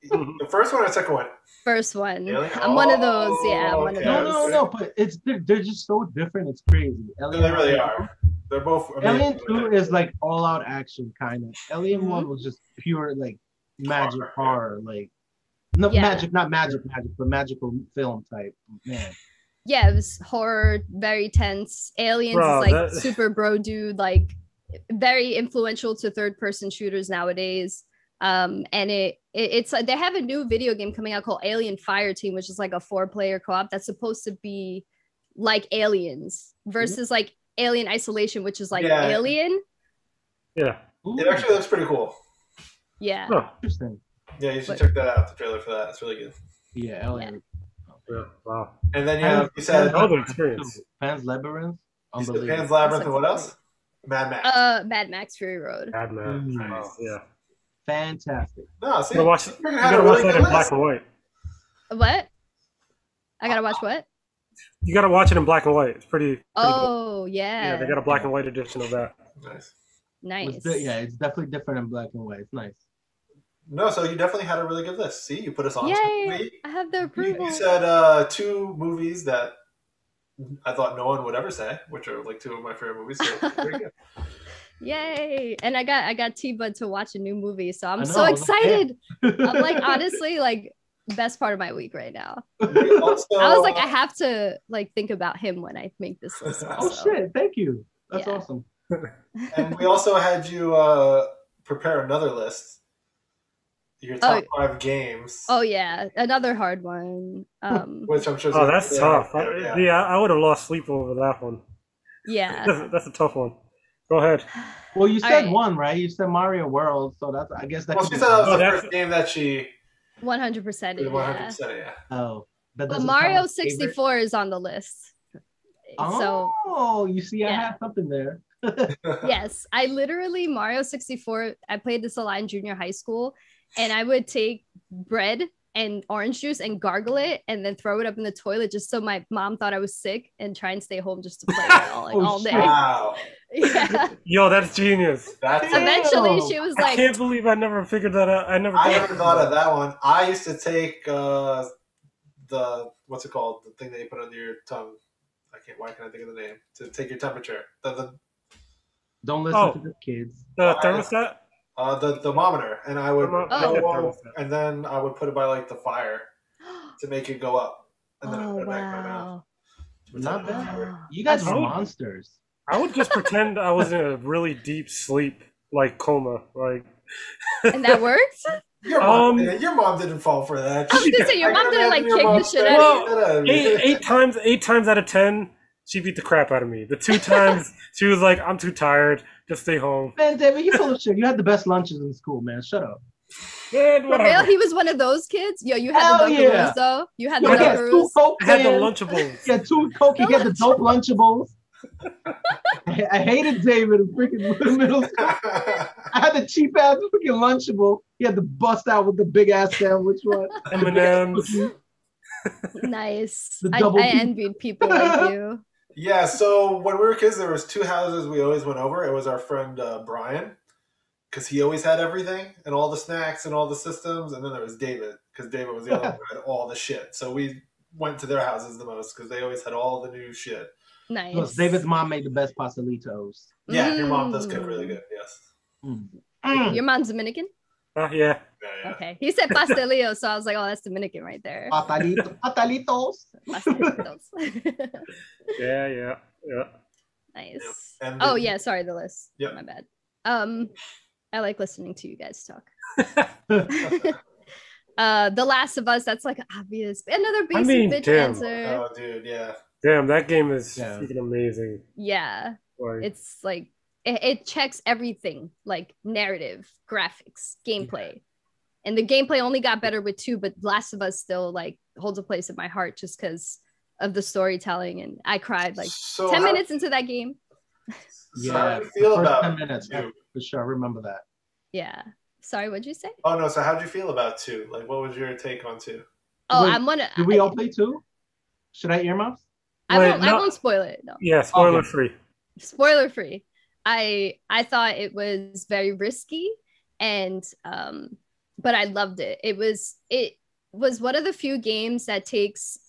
The first one or second one? First one. I'm one of those. Yeah, I'm one of those. No, but they're just so different. It's crazy. Alien, they really are. They're both. Alien 2 is like all out action kind of. Alien 1 was just pure like magic horror, like not magic, but magical film type. Man. Yeah, it was horror, very tense. Aliens is like super bro dude, like very influential to third-person shooters nowadays. And it's like they have a new video game coming out called Alien Fireteam, which is like a 4-player co-op that's supposed to be like Aliens versus like Alien Isolation, which is like Alien. Yeah, it actually looks pretty cool. Yeah. Oh, interesting. Yeah, you should check that out. The trailer for that, it's really good. Yeah, Alien. Yeah. Wow. And then you said another experience. Pan's Labyrinth. Pan's Labyrinth and what else? Mad Max. Mad Max Fury Road. Mad Max. Yeah. Fantastic. No, see, you gotta watch that in black and white. What? I gotta watch what? You gotta watch it in black and white. It's pretty cool. Yeah, they got a black and white edition of that. Nice. It's definitely different in black and white. It's nice. No, so you definitely had a really good list. See, you put us on. Yay! I have the approval. You said 2 movies that I thought no one would ever say, which are like 2 of my favorite movies. So very good. Yay! And I got T-Bud to watch a new movie, so I'm so excited. I'm like honestly like best part of my week right now. I was like, I have to like think about him when I make this list. Shit! Thank you. That's awesome. And we also had you prepare another list. Your top 5 games. Oh yeah, another hard one. Which I'm sure. Oh, that's tough. I would have lost sleep over that one. Yeah, that's a tough one. Go ahead. Well, you said one, right? You said Mario World, so that's I guess that. Well, she said that was the first game that she 100%. 100%, yeah. Oh, but Mario 64 is on the list. Oh, you see, I have something there. Yes, I literally Mario 64. I played this a lot in junior high school, and I would take bread and orange juice and gargle it and then throw it up in the toilet just so my mom thought I was sick and try and stay home just to play it all day. Wow. Yeah. Yo, that's genius. Eventually she was like, I can't believe I never figured that out. I never thought of that one. I used to take the what's it called? The thing that you put under your tongue. Why can't I think of the name? To take your temperature. Don't listen to the kids. The thermostat? The thermometer, and I would and then I would put it by like the fire to make it go up, and then I put it back in my mouth. Not bad. You guys are monsters. I would just pretend I was in a really deep sleep, like coma, like. And that worked. Your mom didn't fall for that. I was gonna say your mom didn't like kick the shit out of you. Eight times out of 10, she beat the crap out of me. The 2 times she was like, "I'm too tired. Just stay home." Man, David, you full of shit. You had the best lunches in school, man. Shut up. Man, for real, he was one of those kids. Yo, you had the Dunkaroos though. You had the Dunkaroos. I had the Lunchables. Yeah, 2 Coke. You had the dope Lunchables. I hated David in freaking middle school. I had the cheap ass freaking Lunchable. He had to bust out with the big ass sandwich one. M&M's. Nice. I envied people like you. Yeah, so when we were kids, there was 2 houses we always went over. It was our friend Brian, because he always had everything and all the snacks and all the systems. And then there was David, because David was the other one who had all the shit. So we went to their houses the most because they always had all the new shit. Nice. Plus, David's mom made the best pastelitos. Yeah, your mom does cook really good, yes. Your mom's Dominican? Yeah. Okay. He said pastelillo, so I was like, oh, that's Dominican right there. Pastelitos. Yeah. Nice. Yeah. Sorry, the list. Yeah. My bad. I like listening to you guys talk. The Last of Us, that's like obvious. Another basic bitch answer. Oh, dude, yeah. Damn, that game is freaking amazing. Yeah. It's like it checks everything, like narrative, graphics, gameplay. And the gameplay only got better with 2, but Last of Us still like holds a place in my heart just because of the storytelling. And I cried like 10 minutes into that game. Yeah, how do you feel about 10 minutes? For sure, I remember that. Yeah. Sorry, what'd you say? Oh no, so how'd you feel about 2? Like, what was your take on 2? Oh, wait, did we all play 2? Should I earmuffs? I won't spoil it. No. Yeah, spoiler free. Spoiler free. I thought it was very risky, and but I loved it. It was one of the few games that takes.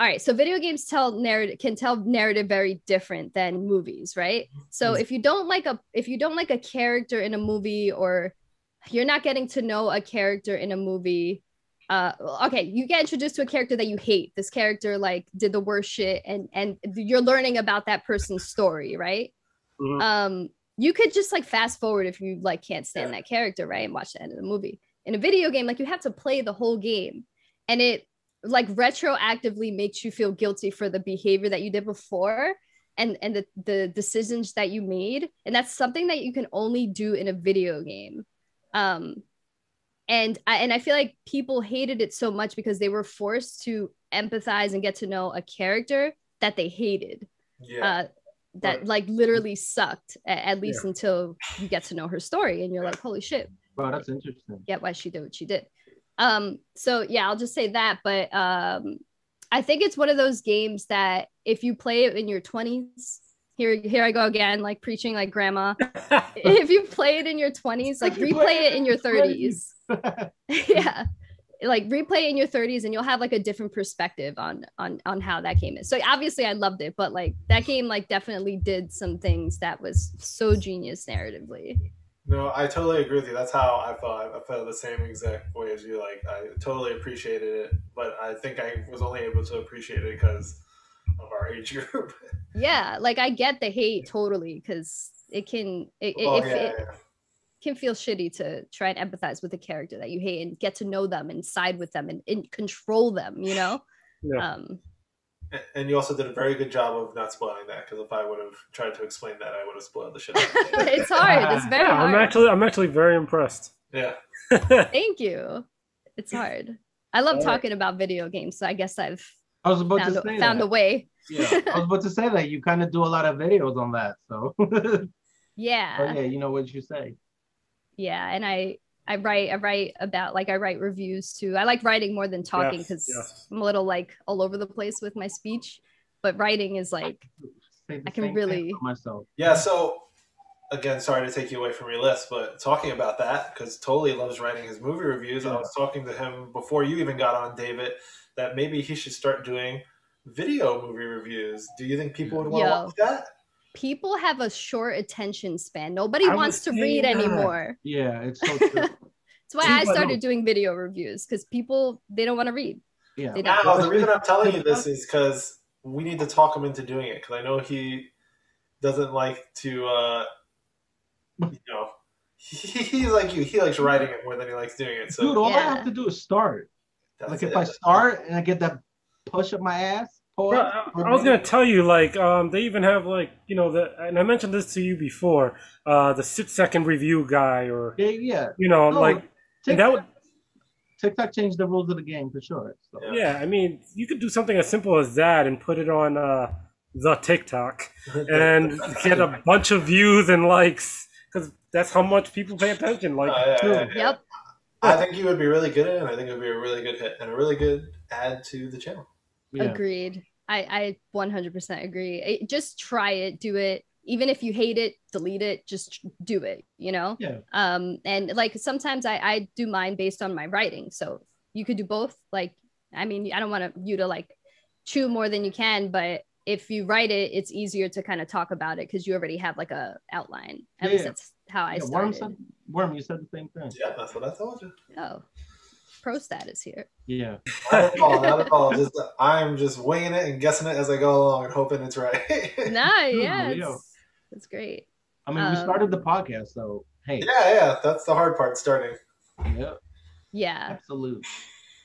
All right, so video games can tell narrative very different than movies, right? So if you don't like a character in a movie, or you're not getting to know a character in a movie, okay, you get introduced to a character that you hate. This character like did the worst shit, and you're learning about that person's story, right? Mm-hmm. You could just like fast forward if you like can't stand that character, right, and watch the end of the movie. In a video game, like you have to play the whole game, and it like retroactively makes you feel guilty for the behavior that you did before and the decisions that you made, and that's something that you can only do in a video game. And I feel like people hated it so much because they were forced to empathize and get to know a character that they hated. That like literally sucked, at least until you get to know her story and you're like, holy shit. Wow, that's interesting. Get why she did what she did. So yeah, I'll just say that. But I think it's one of those games that if you play it in your 20s, here I go again, like preaching like grandma. If you play it in your 20s, like replay it in your 30s. Yeah. Like replay in your 30s and you'll have like a different perspective on how that game is. So obviously I loved it, but like that game like definitely did some things that was so genius narratively. No, I totally agree with you. That's how I felt. I felt the same exact way as you. Like I totally appreciated it, but I think I was only able to appreciate it because of our age group. Yeah, like I get the hate totally, because it can can feel shitty to try and empathize with a character that you hate and get to know them and side with them and control them, you know? Yeah. And you also did a very good job of not spoiling that, because if I would have tried to explain that, I would have spoiled the shit out of it. It's hard. It's very hard. I'm actually very impressed. Yeah. Thank you. It's hard. I love talking about video games, so I guess I was about to say found a way. Yeah, I was about to say that you kind of do a lot of videos on that, so yeah. Oh yeah, you know what you say. Yeah, and I write about, like, I write reviews too. I like writing more than talking because I'm a little like all over the place with my speech, but writing is like I can really myself. Yeah, so again, sorry to take you away from your list, but talking about that, because Tolly loves writing his movie reviews. I was talking to him before you even got on, David, that maybe he should start doing video movie reviews. Do you think people would want to watch that? People have a short attention span. Nobody wants to read anymore. Yeah, it's so true. That's why I started doing video reviews, because people, they don't want to read. Yeah. Now, the reason I'm telling you this is because we need to talk him into doing it, because I know he doesn't like to, you know, he's like you. He likes writing it more than he likes doing it. So, dude, all I have to do is start. Like if I start and I get that push up my ass. Bro, I was gonna tell you, like, they even have, like, you know, and I mentioned this to you before, the 6-second review guy, or you know, like, TikTok changed the rules of the game for sure. So. Yeah, I mean, you could do something as simple as that and put it on the TikTok and get a bunch of views and likes, because that's how much people pay attention. Like, Yep. I think you would be really good at it, and I think it would be a really good hit and a really good add to the channel. Yeah. Agreed. I 100% agree. Just try it, do it. Even if you hate it, delete it, just do it, you know? Yeah. And like sometimes I do mine based on my writing. So you could do both. Like, I mean, I don't want you to like chew more than you can, but if you write it, it's easier to kind of talk about it because you already have like a outline. At least that's how I started. Worm, you said the same thing. Yeah, that's what I told you. Oh. Pro status here. Yeah. Not at all. I'm just winging it and guessing it as I go along and hoping it's right. It's great. I mean, we started the podcast, so hey. Yeah, that's the hard part, starting. Yeah. Absolutely.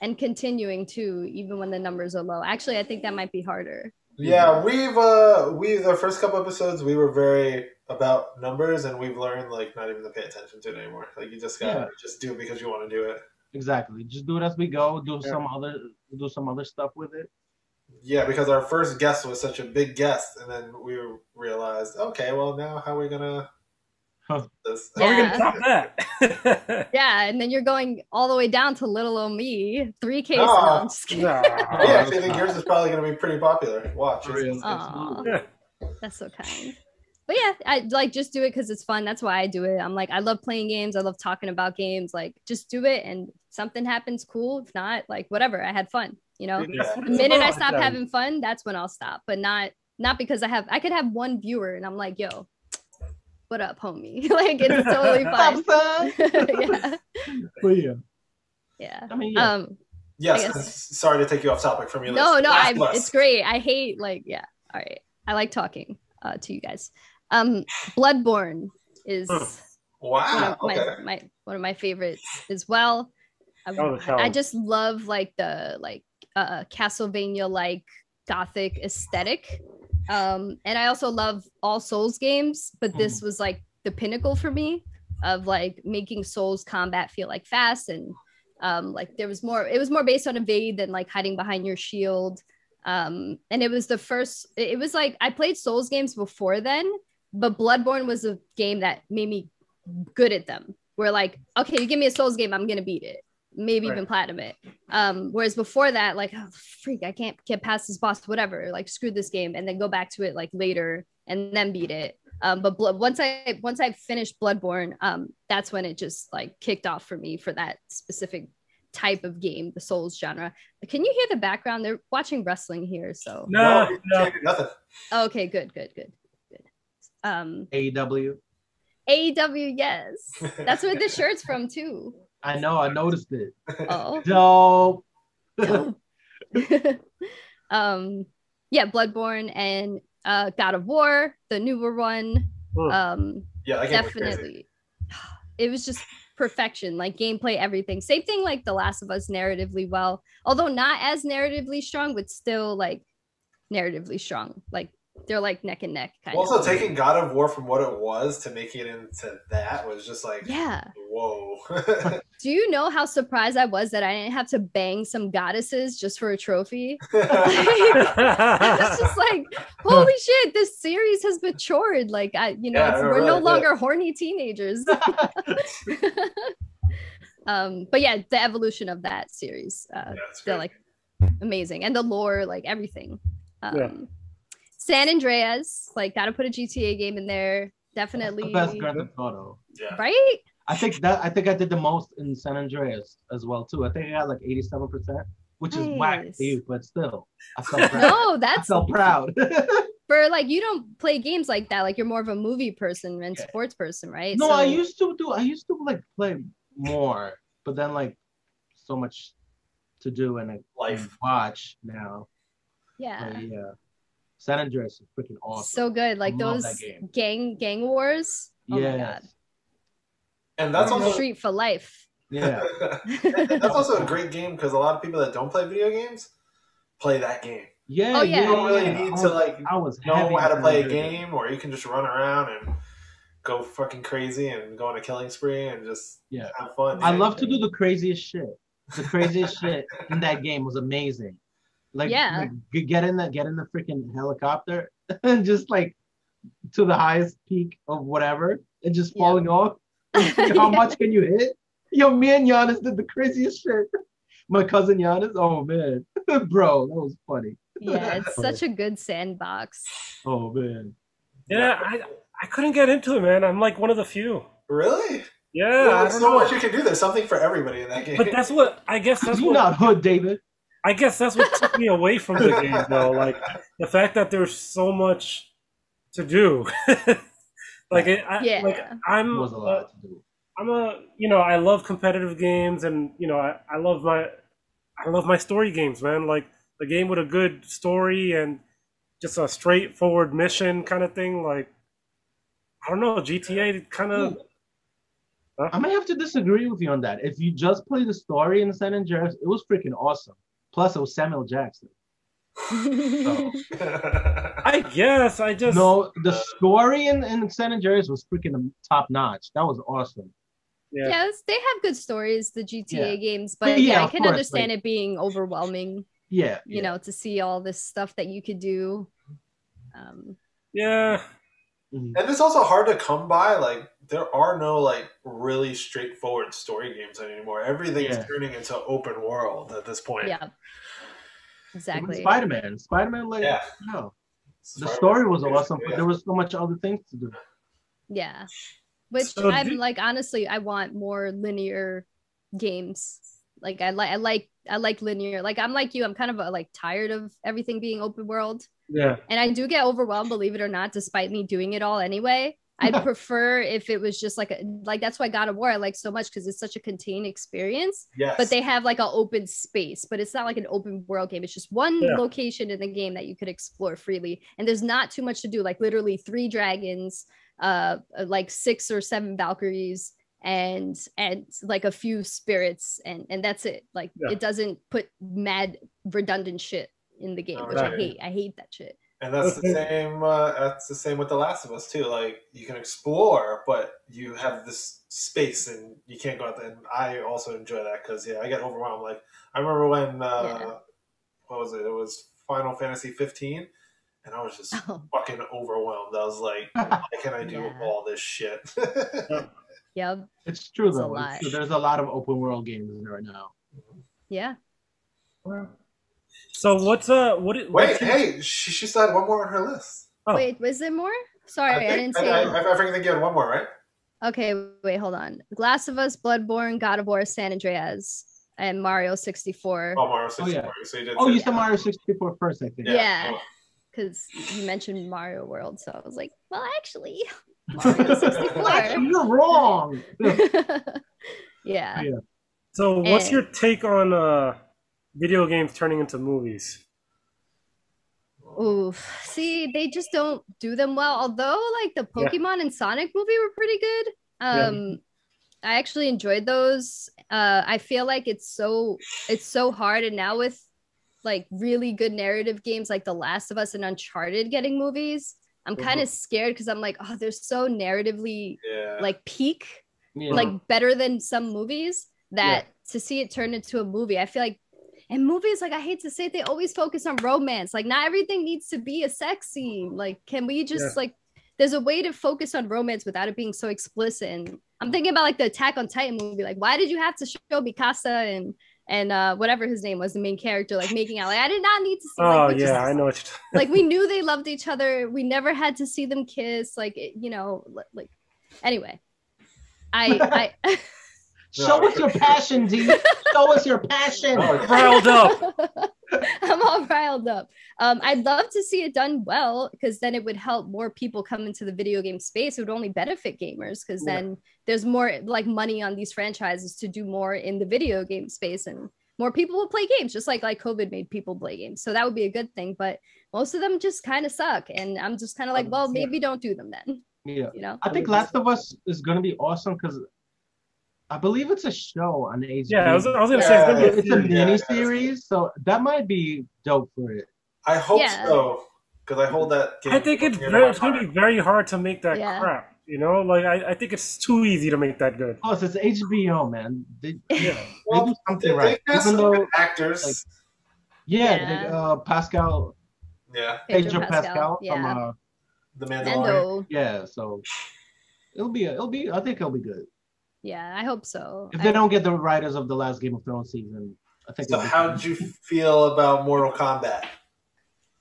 And continuing too, even when the numbers are low. Actually, I think that might be harder. Yeah, we've the first couple episodes we were very about numbers, and we've learned like not even to pay attention to it anymore. Like you just gotta just do it because you want to do it. Exactly. Just do it as we go. Do some other stuff with it. Yeah, because our first guest was such a big guest, and then we realized, okay, well now how are we gonna? This? How are we gonna top that? Yeah, and then you're going all the way down to little old me, 3K. No, I'm just kidding. I think yours is probably gonna be pretty popular. Watch. That's so kind. But yeah, I like just do it because it's fun. That's why I do it. I'm like, I love playing games. I love talking about games. Like, just do it, and if something happens, cool. If not, like, whatever. I had fun. You know, the minute I stop having fun, that's when I'll stop. But not because I could have one viewer, and I'm like, yo, what up, homie? Like, it's totally fine. Yeah. I mean, yes. Sorry to take you off topic from your list. No, it's great. I hate all right. I like talking to you guys. Bloodborne is one of my favorites as well. I just love like the Castlevania like gothic aesthetic, and I also love all Souls games, but this was like the pinnacle for me of like making Souls combat feel like fast, and like it was more based on evade than like hiding behind your shield. And it was like I played Souls games before then, but Bloodborne was a game that made me good at them. Where like, okay, you give me a Souls game, I'm gonna beat it, maybe even platinum it. Whereas before that, like, oh freak, I can't get past this boss, whatever, like screw this game, and then go back to it like later and then beat it. But once I finished Bloodborne, that's when it just like kicked off for me for that specific type of game, the Souls genre. Can you hear the background? They're watching wrestling here, so no. Nothing. Okay, good. AEW, yes, that's where the shirt's from too. I know, I noticed it. Oh, dope. Yeah, Bloodborne and God of War, the newer one. Definitely. It was just perfection, like gameplay, everything. Same thing like The Last of Us, narratively well, although not as narratively strong, but still like narratively strong. Like they're like neck and neck kind also, of. taking God of War from what it was to making it into that was just like, yeah, whoa. Do you know how surprised I was that I didn't have to bang some goddesses just for a trophy? I was just like, holy shit, this series has matured. Like, we're no longer horny teenagers. But yeah, the evolution of that series, they're like amazing, and the lore, like everything. San Andreas, like, gotta put a GTA game in there. Definitely. That's the best Grand Theft Auto. Yeah. Right? I think I did the most in San Andreas as well too. I think I got like 87%, which is whack to you, but still, I felt proud. No, I felt proud. For like, you don't play games like that. Like, you're more of a movie person and sports person, right? No, I used to like play more, but then like so much to do and watch now. Yeah. But, yeah. San Andreas is freaking awesome. So good. Like those gang wars. Oh my god. And that's also Street for life. Yeah. That's also a great game because a lot of people that don't play video games play that game. Yeah. Oh, yeah. You don't really need to know how to play a game, or you can just run around and go fucking crazy and go on a killing spree and just have fun. I love to do the craziest shit. The craziest shit in that game was amazing. Like, get in the freaking helicopter and just like to the highest peak of whatever and just falling off. How much can you hit? Yo, me and Giannis did the craziest shit. My cousin Giannis, oh man, bro, that was funny. Yeah, it's such a good sandbox. Oh man. Yeah, I couldn't get into it, man. I'm like one of the few. Really? Yeah. There's so much you can do. There's something for everybody in that game. But that's what you're not hood, David. I guess that's what took me away from the game, though. Like the fact that there's so much to do. I'm was a lot to do. I love competitive games, and I love my story games, man. Like the game with a good story and just a straightforward mission kind of thing. Like, I don't know, GTA kind of. I may have to disagree with you on that. If you just play the story in San Andreas, it was freaking awesome. Plus, it was Samuel Jackson. So. I guess the story in San Andreas was freaking top notch. That was awesome. Yeah. Yes, they have good stories, the GTA games, but I can understand it being overwhelming. Yeah, to see all this stuff that you could do. Yeah. And it's also hard to come by. Like, there are no like really straightforward story games anymore. Everything is turning into open world at this point. Yeah, exactly. Spider-Man, like no, the story was awesome, but there was so much other things to do. Yeah, which I'm like, honestly, I want more linear games. Like I like linear. Like, I'm like you. I'm kind of tired of everything being open world. Yeah. And I do get overwhelmed, believe it or not, despite me doing it all anyway. I'd prefer if it was just like that's why God of War I like so much, because it's such a contained experience. Yes. But they have like an open space, but it's not like an open world game. It's just one location in the game that you could explore freely. And there's not too much to do, like literally 3 dragons, like 6 or 7 Valkyries, and like a few spirits, and that's it. Like it doesn't put mad redundant shit in the game, which I hate. I hate that shit. And that's the same. That's the same with The Last of Us too. Like, you can explore, but you have this space, and you can't go out there. And I also enjoy that because I get overwhelmed. Like, I remember when what was it? It was Final Fantasy 15, and I was just fucking overwhelmed. I was like, why can I do all this shit? Yep. It's true though. There's a lot of open world games right now. Yeah. So wait, she still had one more on her list. Oh. Wait, was there more? Sorry, I didn't say. I think you had one more, right? Okay, wait, hold on. Last of Us, Bloodborne, God of War, San Andreas, and Mario 64. Oh, Mario 64. Oh, So you said Mario 64 first, I think. Yeah, because you mentioned Mario World, so I was like, well, actually, Mario 64. You're wrong. Yeah. So, what's your take on video games turning into movies? Ooh, see, they just don't do them well. Although, like, the Pokemon and Sonic movie were pretty good. I actually enjoyed those. I feel like it's so hard, and now with like really good narrative games like The Last of Us and Uncharted getting movies, I'm kind of scared because I'm like, oh, they're so narratively like peak, like better than some movies that to see it turn into a movie, I feel like. And movies, like, I hate to say it, they always focus on romance. Like, not everything needs to be a sex scene. Like, can we just like, there's a way to focus on romance without it being so explicit. And I'm thinking about like the Attack on Titan movie. Like, why did you have to show Mikasa and whatever his name was, the main character, like making out? Like, I did not need to see. Like, I know what you're talking. Like, we knew they loved each other. We never had to see them kiss. Like, you know, like. Anyway, I Show us your passion, D. Show us your passion. Riled up. I'm all riled up. I'd love to see it done well, because then it would help more people come into the video game space. It would only benefit gamers, because then there's more like money on these franchises to do more in the video game space, and more people will play games, just like COVID made people play games. So that would be a good thing. But most of them just kind of suck, and I'm just kind of like, well, maybe don't do them then. Yeah, you know. I think Last of Us is going to be awesome because I believe it's a show on HBO. Yeah, I was going to say it's a mini series, so that might be dope for it. I hope so, because I hold that game. I think it's going to be very hard to make that crap. You know, like I think it's too easy to make that good. Plus, it's HBO, man. They do something they right. Even some though actors, like, Pascal. Yeah, Pedro Pascal from The Mandalorian. Yeah, so it'll be. I think it'll be good. Yeah, I hope so. If they don't get the writers of the last Game of Thrones season, I think. So, how did you feel about Mortal Kombat?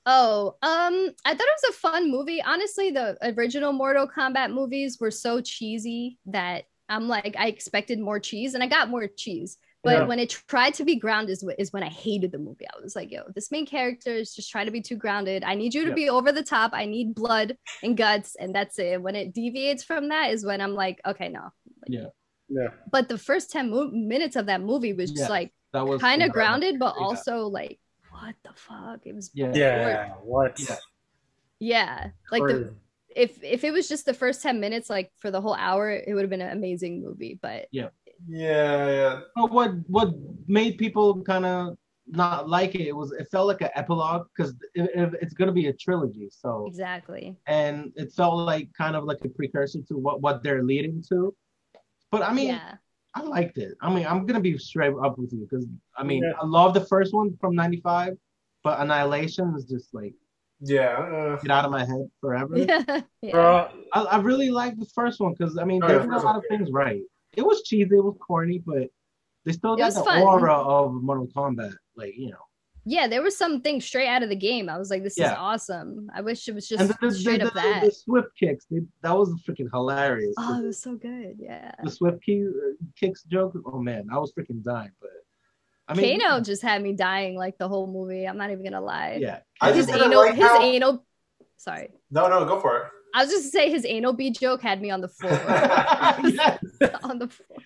Oh, I thought it was a fun movie. Honestly, the original Mortal Kombat movies were so cheesy that I'm like, I expected more cheese, and I got more cheese. But when it tried to be grounded is when I hated the movie. I was like, yo, this main character is just trying to be too grounded. I need you to be over the top. I need blood and guts, and that's it. When it deviates from that is when I'm like, okay, no. Like, yeah. But the first 10 minutes of that movie was just like kind of grounded, but also like, what the fuck? It was what? Yeah, like if it was just the first 10 minutes, like for the whole hour, it would have been an amazing movie. But yeah. But what made people kind of not like it was it felt like an epilogue, because it's gonna be a trilogy. So exactly, and it felt like kind of like a precursor to what they're leading to. But I mean, I liked it. I mean, I'm gonna be straight up with you, because I mean, I love the first one from '95, but Annihilation is just like get out of my head forever. I really like the first one because I mean, they did a lot of things right. It was cheesy, it was corny, but they still got the aura of Mortal Kombat, like, you know. Yeah, there were some things straight out of the game. I was like, this is awesome. I wish it was just straight up that. The Swift kicks, that was freaking hilarious. Oh, it was so good, yeah. The Swift kicks joke, oh man, I was freaking dying. But I mean, Kano just had me dying like the whole movie. I'm not even gonna lie. Yeah, his anal. Sorry. No, go for it. I was just to say his anal bead joke had me on the floor. On the floor.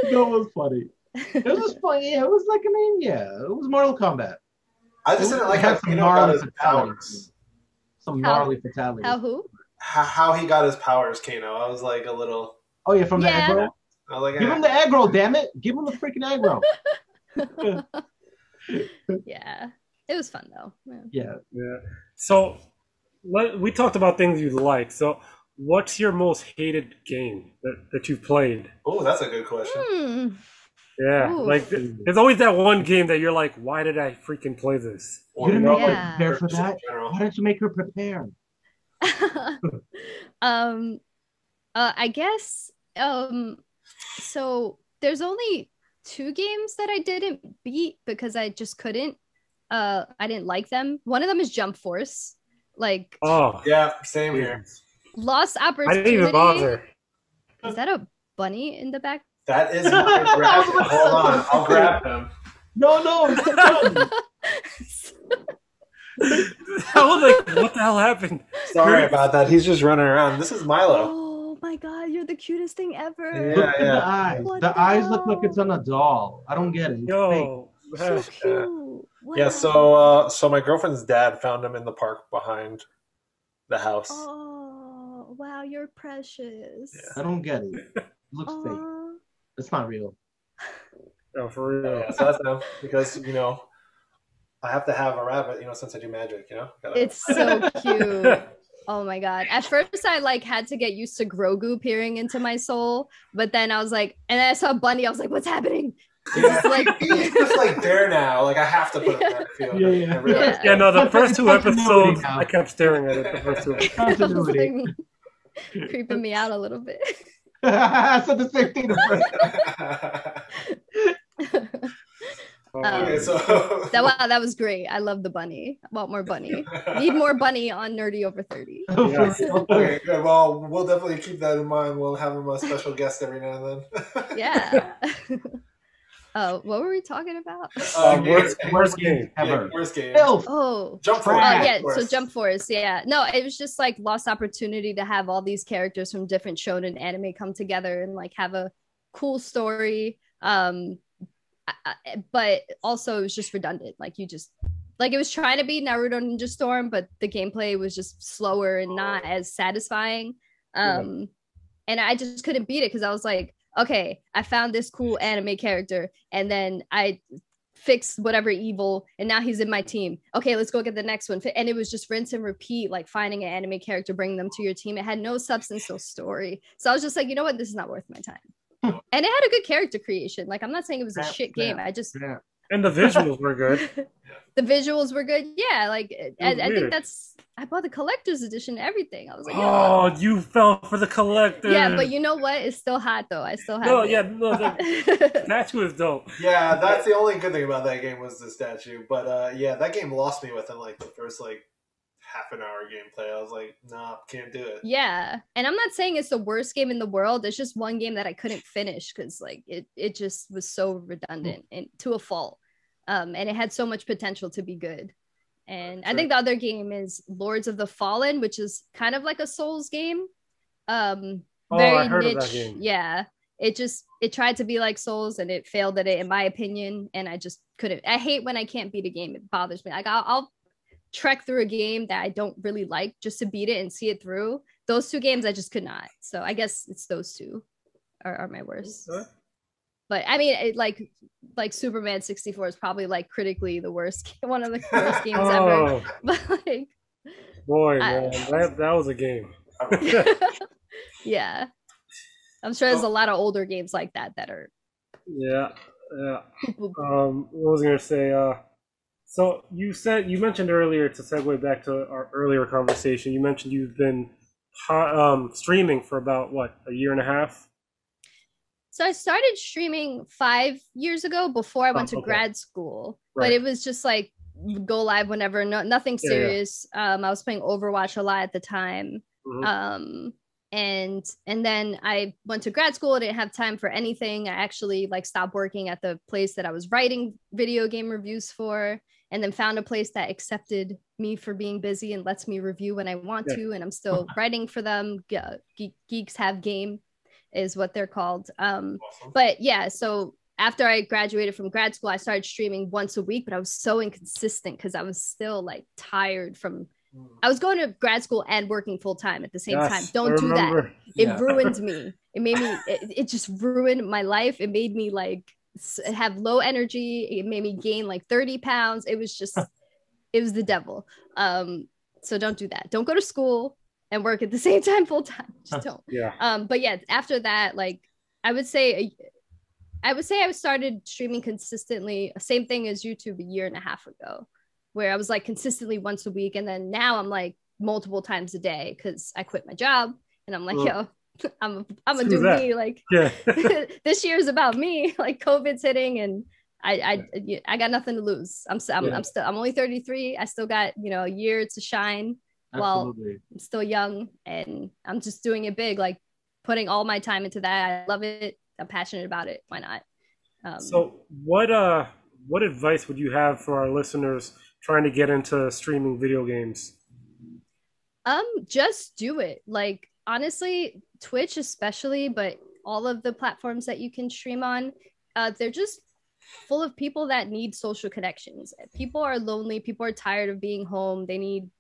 That was funny. It was funny. Yeah, it was like, I mean, it was Mortal Kombat. I just didn't like how Kano got his powers. Some gnarly fatality. How he got his powers, Kano. I was like a little. Oh yeah, from the aggro. I was like, give him the aggro, damn it! Give him the freaking aggro. Yeah, it was fun though. Yeah. So, we talked about things you like. So, what's your most hated game that you've played? Oh, that's a good question. Yeah, like there's always that one game that you're like, why did I freaking play this? You didn't know prepare for that. Why don't you make her prepare? I guess. So there's only 2 games that I didn't beat because I just couldn't. I didn't like them. One of them is Jump Force. Like. Oh yeah, same here. Lost Opportunity. I didn't even bother. Is that a bunny in the back? That is my grab. Hold on, I'll grab him. No. I was like, what the hell happened? Sorry about that. He's just running around. This is Milo. Oh my god, you're the cutest thing ever. Yeah, look at the eyes. The eyes look like it's on a doll. I don't get it. Yo, so cute. Wow. Yeah. So my girlfriend's dad found him in the park behind the house. Oh wow, you're precious. Yeah. I don't get it. Looks fake. It's not real. No, for real. Yeah, so that's him because I have to have a rabbit, since I do magic, It's so cute. Oh my god. At first I like had to get used to Grogu peering into my soul, but then I was like, and then I saw Bunny, I was like, what's happening? Yeah, he's just like there now. Like I have to put him in that field. Yeah, no, the first 2 episodes, I kept staring at it. The first 2 episodes. Like, creeping me out a little bit. I said the same thing. Okay, so that was great. I love the bunny. I want more bunny. Need more bunny on NerdyOver30. Yes. Okay, good. Well, we'll definitely keep that in mind. We'll have him a special guest every now and then. Yeah. What were we talking about? Worst game ever. Yeah, worst game. Oh, Jump Force. Yeah, so Jump Force. Yeah, no, it was just like lost opportunity to have all these characters from different shonen anime come together and like have a cool story. But also it was just redundant. Like it was trying to be Naruto Ninja Storm, but the gameplay was just slower and not as satisfying. And I just couldn't beat it because I was like, okay, I found this cool anime character, and then I fixed whatever evil, and now he's in my team. Okay, let's go get the next one. And it was just rinse and repeat, like finding an anime character, bringing them to your team. It had no substance, no story. So I was just like, you know what? This is not worth my time. And it had a good character creation. Like, I'm not saying it was a shit game. And the visuals were good. The visuals were good. Yeah, like I think I bought the collector's edition and everything. I was like, oh, you fell for the collector. Yeah, but you know what? It's still hot though. I still have the statue is dope. Yeah, that's the only good thing about that game was the statue. But that game lost me within like the first like half an hour gameplay. I was like, nah, can't do it. Yeah, and I'm not saying it's the worst game in the world. It's just one game that I couldn't finish because like it just was so redundant and to a fault. And it had so much potential to be good. And I think the other game is Lords of the Fallen, which is kind of like a Souls game. Very I heard niche. of that game. Yeah, it tried to be like Souls and it failed at it, in my opinion. And I just couldn't. I hate when I can't beat a game. It bothers me. Like I'll trek through a game that I don't really like just to beat it and see it through. Those 2 games I just could not. So I guess it's those 2 are my worst. Okay. But I mean, like Superman 64 is probably like critically the worst, one of the worst games ever. But like, boy, man, that was a game. Yeah, I'm sure there's a lot of older games like that are. Yeah. What was I gonna say? So you mentioned earlier, to segue back to our earlier conversation, you mentioned you've been streaming for about a year and a half. So I started streaming 5 years ago before I went to grad school, but it was just like go live whenever, nothing serious. I was playing Overwatch a lot at the time. And then I went to grad school. I didn't have time for anything. I actually like stopped working at the place that I was writing video game reviews for, and then found a place that accepted me for being busy and lets me review when I want to. And I'm still writing for them. Geeks Have Game is what they're called. Awesome. But yeah, so after I graduated from grad school, I started streaming once a week, but I was so inconsistent because I was still like tired from, I was going to grad school and working full time at the same time. Don't do that. It ruined me. It made me, it just ruined my life. It made me like have low energy. It made me gain like 30 pounds. It was just, it was the devil. So don't do that. Don't go to school and work at the same time full time. Just don't. But yeah, after that, like I would say I started streaming consistently, same thing as YouTube, a year and a half ago, where I was like consistently once a week, and then now I'm like multiple times a day because I quit my job and I'm like, yo, I'm gonna do me. Like this year is about me. Like COVID's hitting and I got nothing to lose. I'm only 33. I still got a year to shine. Absolutely. Well, I'm still young and I'm just doing it big, like putting all my time into that. I love it. I'm passionate about it. Why not? So what advice would you have for our listeners trying to get into streaming video games? Just do it. Like honestly, Twitch especially, but all of the platforms that you can stream on, they're just full of people that need social connections. People are lonely. People are tired of being home. They need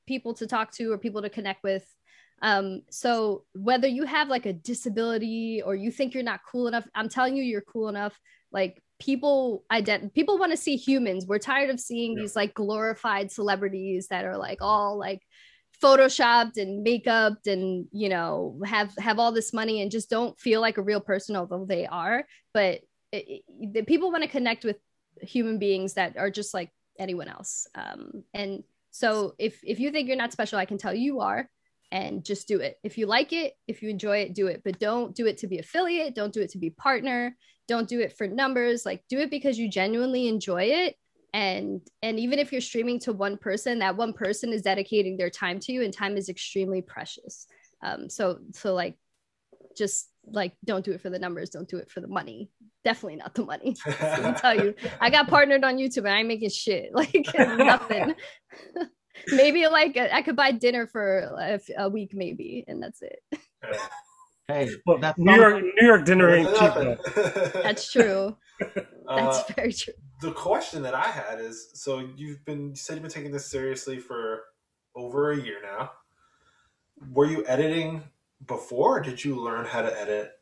people to talk to or people to connect with. So whether you have like a disability or you think you're not cool enough, I'm telling you, you're cool enough. Like people want to see humans. We're tired of seeing these like glorified celebrities that are like all like photoshopped and makeup and, you know, have all this money and just don't feel like a real person, although they are. But the people want to connect with human beings that are just like anyone else. And so if you think you're not special, I can tell you are, and just do it. If you like it, if you enjoy it, do it. But don't do it to be affiliate. Don't do it to be partner. Don't do it for numbers. Like, do it because you genuinely enjoy it. And even if you're streaming to one person, that one person is dedicating their time to you, and time is extremely precious. So like, just like, don't do it for the numbers. Don't do it for the money. Definitely not the money. I'll tell you, I got partnered on YouTube and I ain't making shit, like nothing. Maybe like I could buy dinner for a week, maybe, and that's it. Hey, well, that's New York dinner ain't cheap though. That's true. That's very true. The question that I had is, so you said you've been taking this seriously for over a year now. Were you editing before, or did you learn how to edit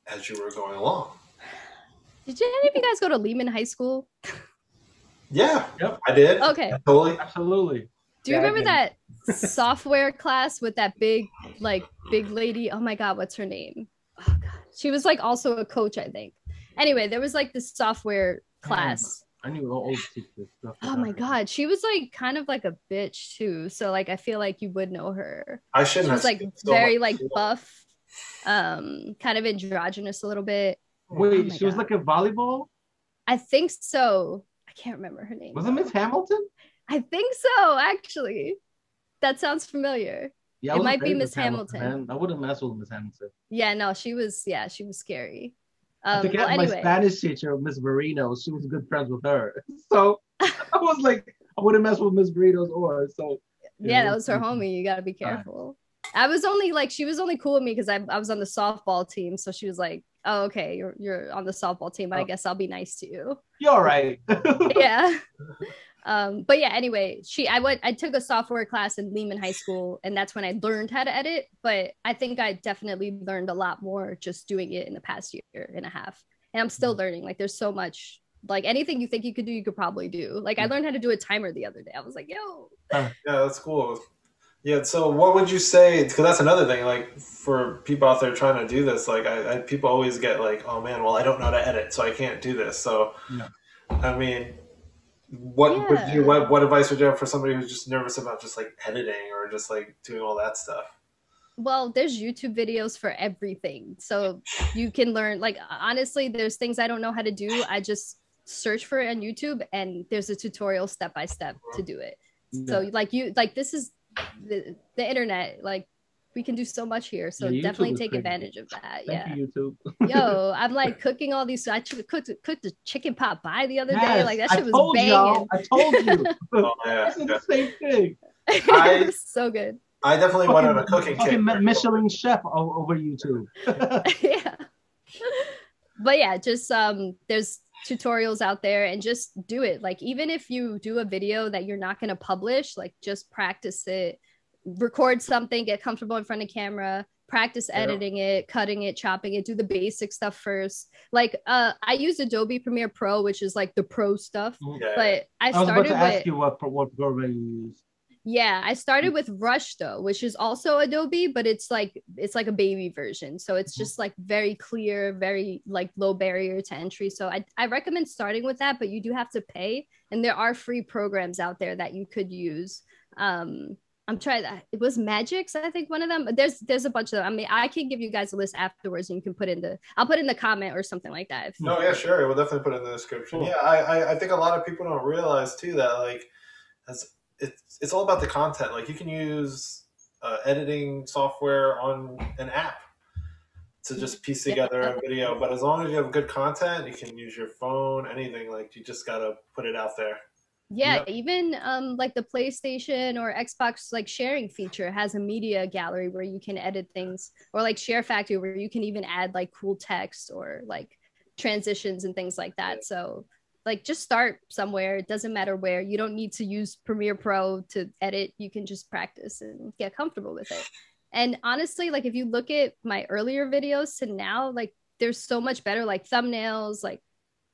as you were going along? Did any of you guys go to Lehman High School? Yeah, yep. I did. Okay. Totally. Absolutely. Do you remember that software class with that big lady? Oh my God, what's her name? Oh God. She was like also a coach, I think. Anyway, there was like this software class. I knew old teachers. Oh my God. She was like kind of like a bitch too. So like I feel like you would know her. I shouldn't. She was like very like buff, kind of androgynous a little bit. Wait, she was like a volleyball? I think so. I can't remember her name. Was it Miss Hamilton? I think so, actually. That sounds familiar. Yeah, it might be Miss Hamilton. I wouldn't mess with Miss Hamilton. Yeah, no, she was scary. I think my Spanish teacher, Miss Marino, she was good friends with her. So I was like, I wouldn't mess with Miss Marino's or so. Yeah, that was her homie. You gotta be careful. I was only like, she was only cool with me because I was on the softball team. So she was like, oh, okay, you're on the softball team. I guess I'll be nice to you. You're all right. Yeah. But yeah, anyway, I took a software class in Lehman High School, and that's when I learned how to edit. But I think I definitely learned a lot more just doing it in the past year and a half. And I'm still learning. Like, there's so much, like anything you think you could do, you could probably do. Like, I learned how to do a timer the other day. I was like, yo. Yeah, that's cool. Yeah, so what would you say, because that's another thing, like for people out there trying to do this, like people always get like, oh man, well, I don't know how to edit, so I can't do this. So, I mean, what advice would you have for somebody who's just nervous about just like editing or just like doing all that stuff? Well, there's YouTube videos for everything. So you can learn, like, honestly, there's things I don't know how to do. I just search for it on YouTube and there's a tutorial step by step to do it. So this is the internet, like we can do so much here, so definitely take advantage of that. Thank you, YouTube. Yo, I'm like cooking all these. I cooked the chicken pot pie the other day. Like that shit was banging. I told you. Oh, yeah, I said the same thing. It was so good. I definitely went on a cooking kick. Michelin chef over YouTube. Yeah. But yeah, just there's tutorials out there and just do it. Like, even if you do a video that you're not going to publish, like just practice it, record something, get comfortable in front of camera, practice editing it, cutting it, chopping it, do the basic stuff first. Like I use Adobe Premiere Pro, which is like the pro stuff. But I was about to ask you what program you use. Yeah, I started with Rush though, which is also Adobe, but it's like a baby version. So it's just like very clear, very like low barrier to entry. So I recommend starting with that, but you do have to pay. And there are free programs out there that you could use. I'm trying that. It was Magix, I think, one of them. There's a bunch of them. I mean, I can give you guys a list afterwards and you can I'll put in the comment or something like that. No, yeah, sure. We'll definitely put it in the description. Cool. Yeah, I think a lot of people don't realize too that like it's all about the content. Like you can use editing software on an app to just piece together a video. But as long as you have good content, you can use your phone, anything. Like you just gotta put it out there. Yeah, even like the PlayStation or Xbox like sharing feature has a media gallery where you can edit things, or like Share Factory where you can even add like cool text or like transitions and things like that. So like just start somewhere. It doesn't matter where. You don't need to use Premiere Pro to edit. You can just practice and get comfortable with it. And honestly, like if you look at my earlier videos to now, like there's so much better, like thumbnails, like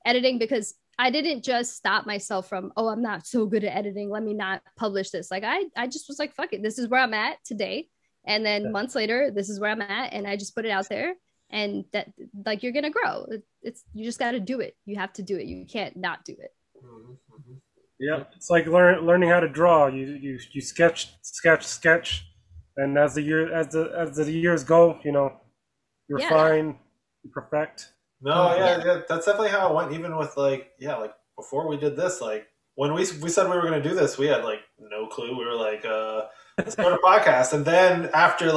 editing, because I didn't just stop myself from, oh, I'm not so good at editing, let me not publish this. Like I just was like, fuck it, this is where I'm at today. And then months later, this is where I'm at, and I just put it out there. And that, like, you're gonna grow. It's you just got to do it. You have to do it. You can't not do it. Yeah, it's like learning how to draw. You sketch, and as the years go, you know, you refine, you perfect. No, yeah, that's definitely how it went. Even with like before we did this, like when we said we were gonna do this, we had like no clue. We were like, let's start a podcast, and then after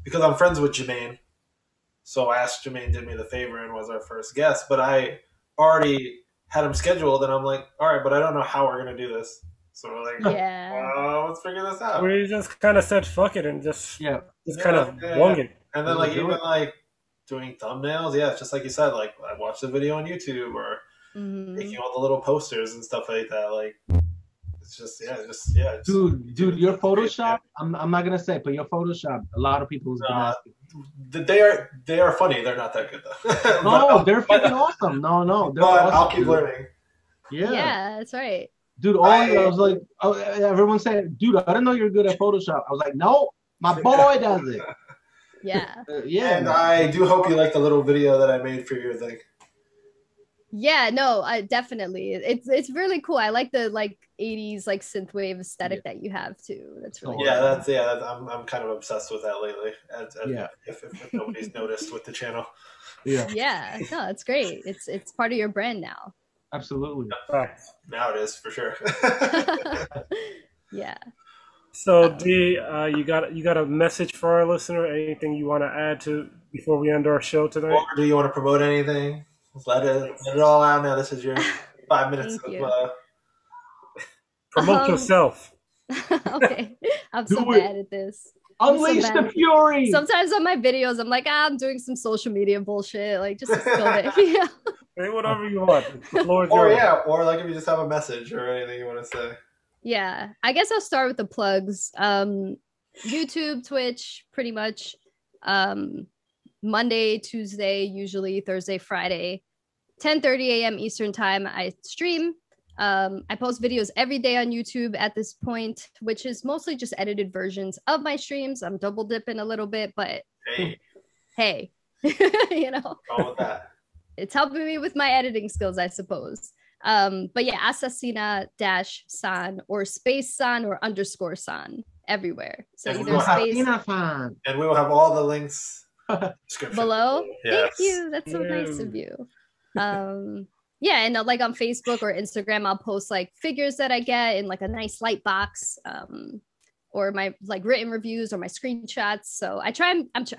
because I'm friends with Jermaine, so I asked Jermaine, did me the favor, and was our first guest. But I already had him scheduled, and I'm like, all right, but I don't know how we're gonna do this. So we're like, let's figure this out. We just kind of said fuck it and just kind of wung it. And then even doing thumbnails, it's just like you said, like I watched the video on YouTube or making all the little posters and stuff like that. Like it's just dude, your Photoshop. I'm not gonna say, but your Photoshop. A lot of people's they are funny. They're not that good though. No, they're freaking awesome. No, they're awesome. I'll keep learning. Yeah, that's right. Dude, I was like, everyone said, dude, I didn't know you were good at Photoshop. I was like, no, my boy does it. Yeah. And I do hope you like the little video that I made for your thing. Yeah, no, I definitely. It's really cool. I like the 80s synthwave aesthetic that you have too. That's really cool. I'm kind of obsessed with that lately. If nobody's noticed with the channel. Yeah, no, it's great. It's part of your brand now. Absolutely. Now it is for sure. Yeah. So D, you got a message for our listener? Anything you want to add to before we end our show tonight? Or do you want to promote anything? Let it all out now. This is your 5 minutes of promote yourself. Okay, I'm so bad at this. Unleash the fury. Sometimes on my videos, I'm like, I'm doing some social media bullshit, just to spill it. Yeah. Say whatever you want. Or if you just have a message or anything you want to say. Yeah, I guess I'll start with the plugs. YouTube, Twitch, pretty much. Monday, Tuesday, usually Thursday, Friday, 10:30 a.m. Eastern time. I stream. I post videos every day on YouTube at this point, which is mostly just edited versions of my streams. I'm double dipping a little bit, but hey, you know, all with that. It's helping me with my editing skills, I suppose. But yeah, Assassina-San or Space San or _San everywhere. So either Space and we will have all the links below. Yes. Thank you. That's so nice of you. Yeah, and on Facebook or Instagram, I'll post figures that I get in a nice light box, or my written reviews or my screenshots. So I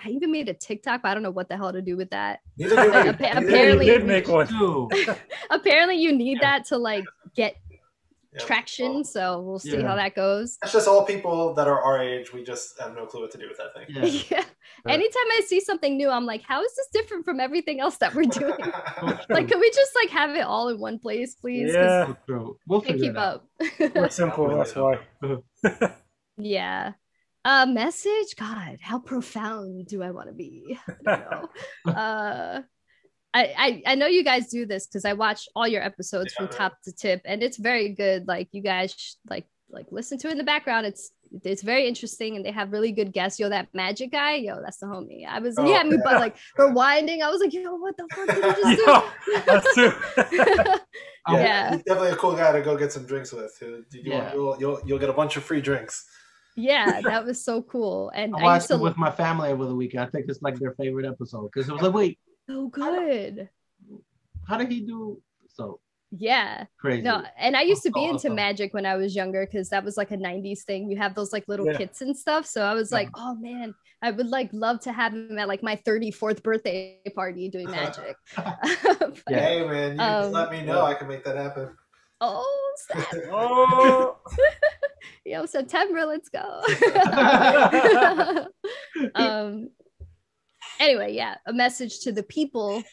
even made a TikTok, but I don't know what the hell to do with that. Apparently, you did make one too. Apparently, you need that to get traction. So we'll see how that goes. It's just all people that are our age. We just have no clue what to do with that thing. Yeah. Anytime I see something new, I'm like, how is this different from everything else that we're doing? Can we just have it all in one place, please? Yeah, we'll keep up. We're simple. That's why. Yeah. Message? God, how profound do I want to be? I don't know. I know you guys do this because I watch all your episodes from top to tip, and it's very good. You guys listen to it in the background. It's very interesting, and they have really good guests. That magic guy, that's the homie. He had me rewinding. I was like, what the fuck did you just do? That's true. He's definitely a cool guy to go get some drinks with. You'll get a bunch of free drinks. Yeah, that was so cool. And I watched it with my family over the weekend. I think it's their favorite episode because it was wait. So good. How did he do so? Yeah. Crazy. No, and I used to be into magic when I was younger because that was a 90s thing. You have those little kits and stuff. So I was oh man, I would love to have him at my 34th birthday party doing magic. But, hey man, you just let me know. I can make that happen. Oh, snap. Oh. September, let's go. Anyway, yeah, a message to the people.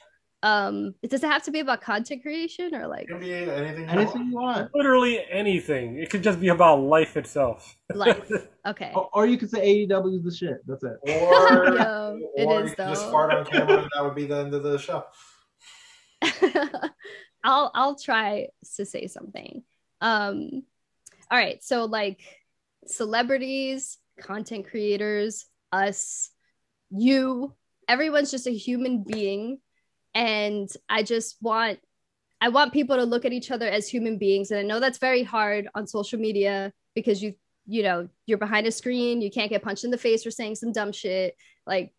Does it have to be about content creation or it can be anything you want? Literally anything. It could just be about life itself. Life. Okay. Or you could say AEW is the shit. That's it. Or it is you though. Just fart on camera and that would be the end of the show. I'll try to say something. All right, so like celebrities, content creators, us, you, everyone's just a human being, and I want people to look at each other as human beings. And I know that's very hard on social media because you know, you're behind a screen, you can't get punched in the face for saying some dumb shit. Like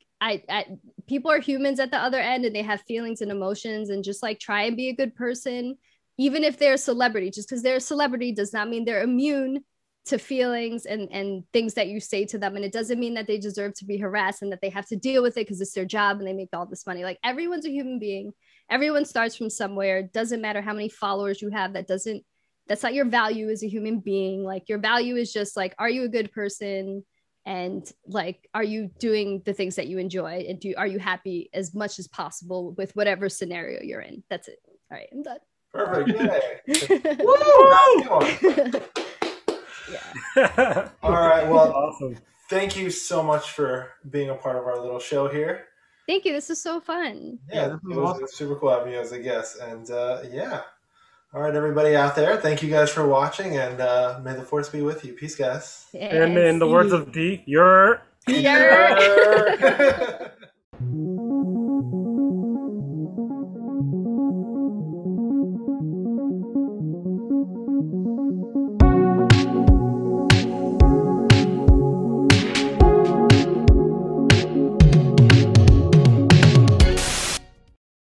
people are humans at the other end, and they have feelings and emotions, and just like try and be a good person, even if they're a celebrity. Just because they're a celebrity does not mean they're immune to feelings and things that you say to them. And it doesn't mean that they deserve to be harassed and that they have to deal with it because it's their job and they make all this money. Like everyone's a human being. Everyone starts from somewhere. It doesn't matter how many followers you have. That's not your value as a human being. Like your value is just like, are you a good person? And like, are you doing the things that you enjoy? And are you happy as much as possible with whatever scenario you're in? That's it. All right, I'm done. Perfect. Woo! Yeah. All right. Well, awesome. Thank you so much for being a part of our little show here. Thank you. This is so fun. Yeah, it was super cool having you as a guest. And yeah. All right, everybody out there. Thank you guys for watching, and may the force be with you. Peace, guys. Yes. And in the words of D, you're.